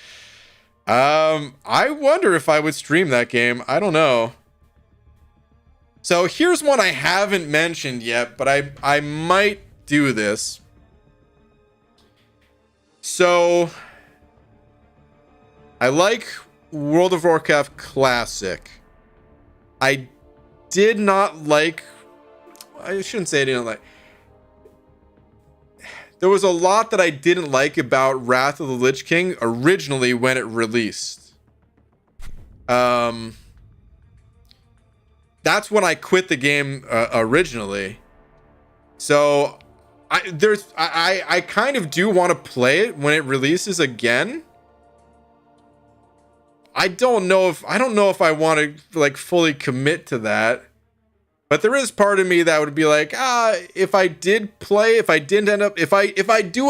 I wonder if I would stream that game. I don't know. So here's one I haven't mentioned yet, but I might do this. So I like World of Warcraft Classic. I did not like... I shouldn't say I didn't like... There was a lot that I didn't like about Wrath of the Lich King originally when it released. That's when I quit the game originally. So I kind of do want to play it when it releases again. I don't know if I want to like fully commit to that. But there is part of me that would be like, if I do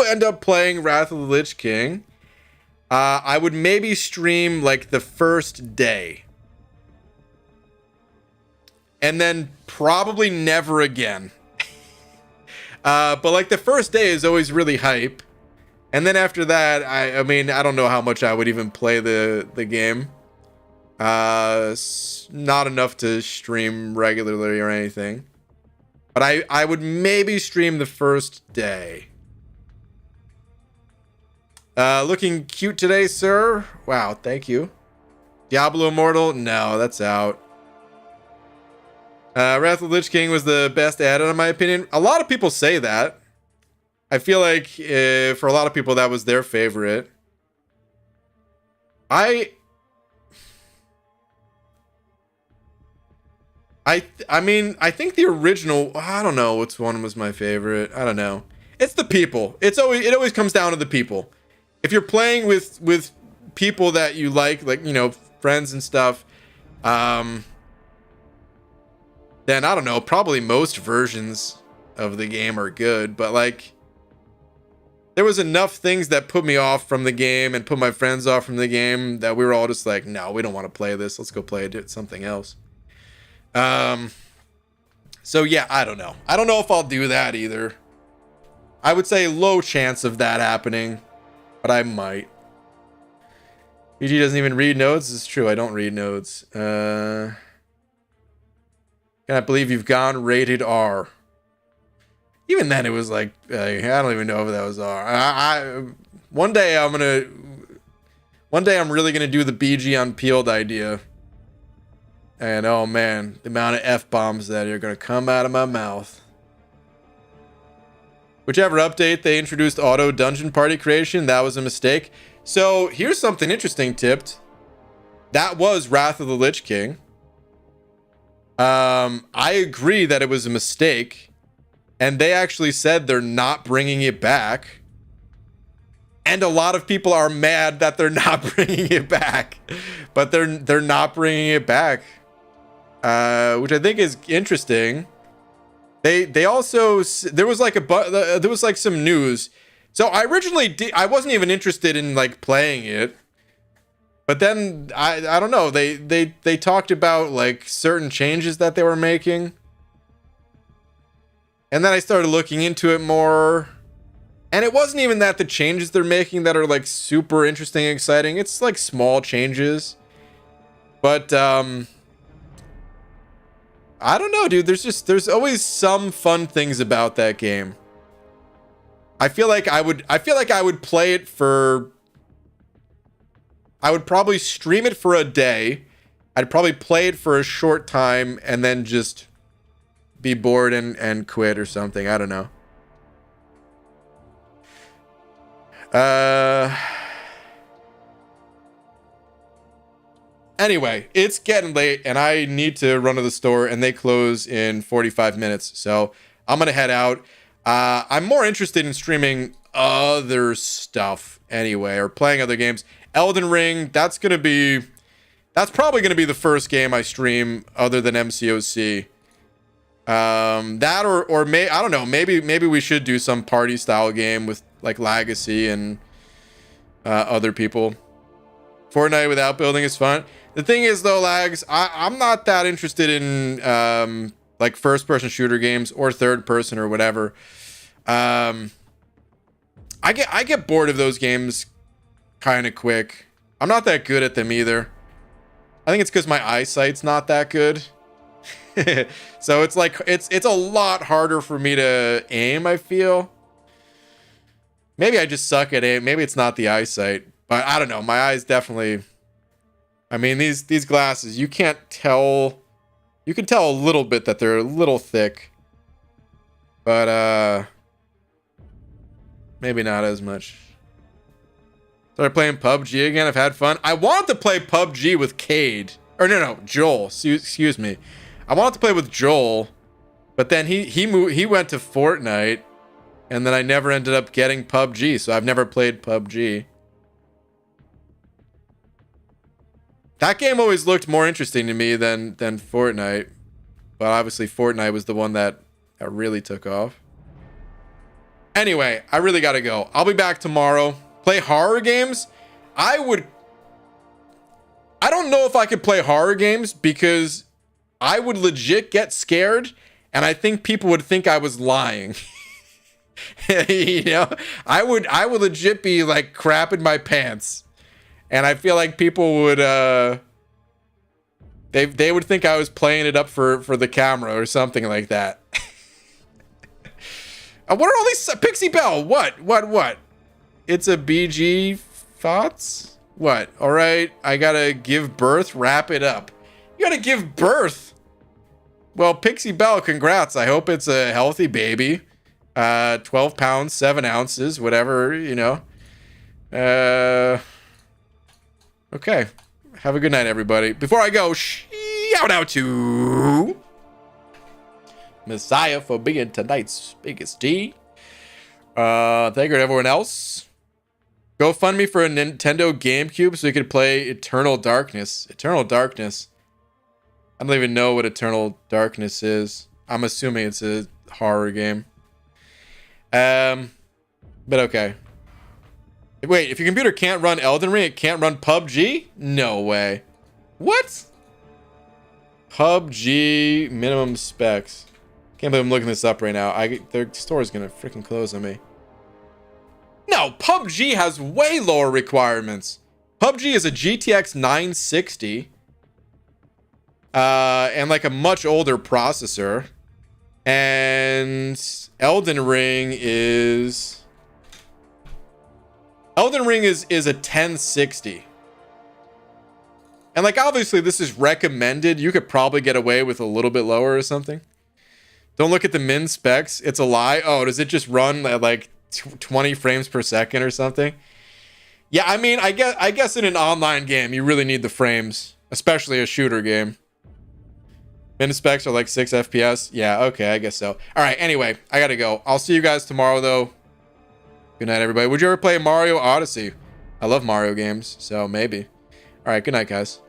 end up playing Wrath of the Lich King, I would maybe stream like the first day. And then probably never again. But like the first day is always really hype. And then after that, I mean, I don't know how much I would even play the game. Not enough to stream regularly or anything. But I would maybe stream the first day. Looking cute today, sir. Wow, thank you. Diablo Immortal? No, that's out. Wrath of the Lich King was the best add-on in my opinion. A lot of people say that. I feel like for a lot of people that was their favorite. I mean, I think the original, I don't know which one was my favorite. I don't know. It's the people. It always comes down to the people. If you're playing with people that you like, you know, friends and stuff, then I don't know, probably most versions of the game are good, but like there was enough things that put me off from the game and put my friends off from the game that we were all just like, no, we don't want to play this. Let's go play something else. So yeah, I don't know. I don't know if I'll do that either. I would say low chance of that happening, but I might. PG doesn't even read nodes. It's true. I don't read nodes. Cannot believe you've gone rated R. Even then it was like, I don't even know if that was R. One day I'm really going to do the BG Unpeeled idea. And oh man, the amount of F-bombs that are going to come out of my mouth. Whichever update they introduced auto dungeon party creation, that was a mistake. So here's something interesting tipped. That was Wrath of the Lich King. I agree that it was a mistake. And they actually said they're not bringing it back. And a lot of people are mad that they're not bringing it back. But they're not bringing it back. Which I think is interesting. They also, there was like some news. So I originally I wasn't even interested in like playing it. But then I don't know, they talked about like certain changes that they were making. And then I started looking into it more. And it wasn't even that the changes they're making that are like super interesting and exciting. It's like small changes. But I don't know, dude. There's always some fun things about that game. I feel like I would play it for, I would probably stream it for a day. I'd probably play it for a short time and then just be bored and quit or something. I don't know. Anyway, it's getting late and I need to run to the store and they close in 45 minutes. So I'm going to head out. I'm more interested in streaming other stuff anyway, or playing other games. Elden Ring, that's probably going to be the first game I stream other than MCOC. That or I don't know, maybe we should do some party style game with like Legacy and other people. Fortnite without building is fun. The thing is though, Lags, I'm not that interested in like first person shooter games or third person or whatever. I get bored of those games kind of quick. I'm not that good at them either. I think it's because my eyesight's not that good. So it's like it's a lot harder for me to aim, I feel. Maybe I just suck at aim. Maybe it's not the eyesight. But I don't know. My eyes definitely... I mean, these glasses, you can't tell... You can tell a little bit that they're a little thick. But, maybe not as much. Started playing PUBG again. I've had fun. I wanted to play PUBG with Cade. Or no, Joel. Excuse me. I wanted to play with Joel. But then he went to Fortnite. And then I never ended up getting PUBG. So I've never played PUBG. That game always looked more interesting to me than Fortnite. But obviously Fortnite was the one that really took off. Anyway, I really gotta go. I'll be back tomorrow. Play horror games? I don't know if I could play horror games because I would legit get scared and I think people would think I was lying. You know, I would legit be like crapping my pants. And I feel like people would they would think I was playing it up for the camera or something like that. What are all these Pixie Bell? What? It's a BG thoughts? What? All right, I gotta give birth. Wrap it up. You gotta give birth. Well, Pixie Bell, congrats. I hope it's a healthy baby. 12 pounds, 7 ounces, whatever, you know. Okay. Have a good night, everybody. Before I go, shout out to Messiah for being tonight's biggest D. Thank you to everyone else. GoFundMe for a Nintendo GameCube so we could play Eternal Darkness. Eternal Darkness. I don't even know what Eternal Darkness is. I'm assuming it's a horror game. But okay. Wait, if your computer can't run Elden Ring, it can't run PUBG? No way. What? PUBG minimum specs. Can't believe I'm looking this up right now. Their store is gonna freaking close on me. No, PUBG has way lower requirements. PUBG is a GTX 960. And like a much older processor. And Elden Ring is a 1060. And like obviously this is recommended. You could probably get away with a little bit lower or something. Don't look at the min specs. It's a lie. Oh, does it just run at like 20 frames per second or something? Yeah, I mean, I guess in an online game, you really need the frames, especially a shooter game. Min specs are like 6 FPS. Yeah, okay, I guess so. All right, anyway, I gotta go. I'll see you guys tomorrow, though. Good night, everybody. Would you ever play Mario Odyssey? I love Mario games, so maybe. All right, good night, guys.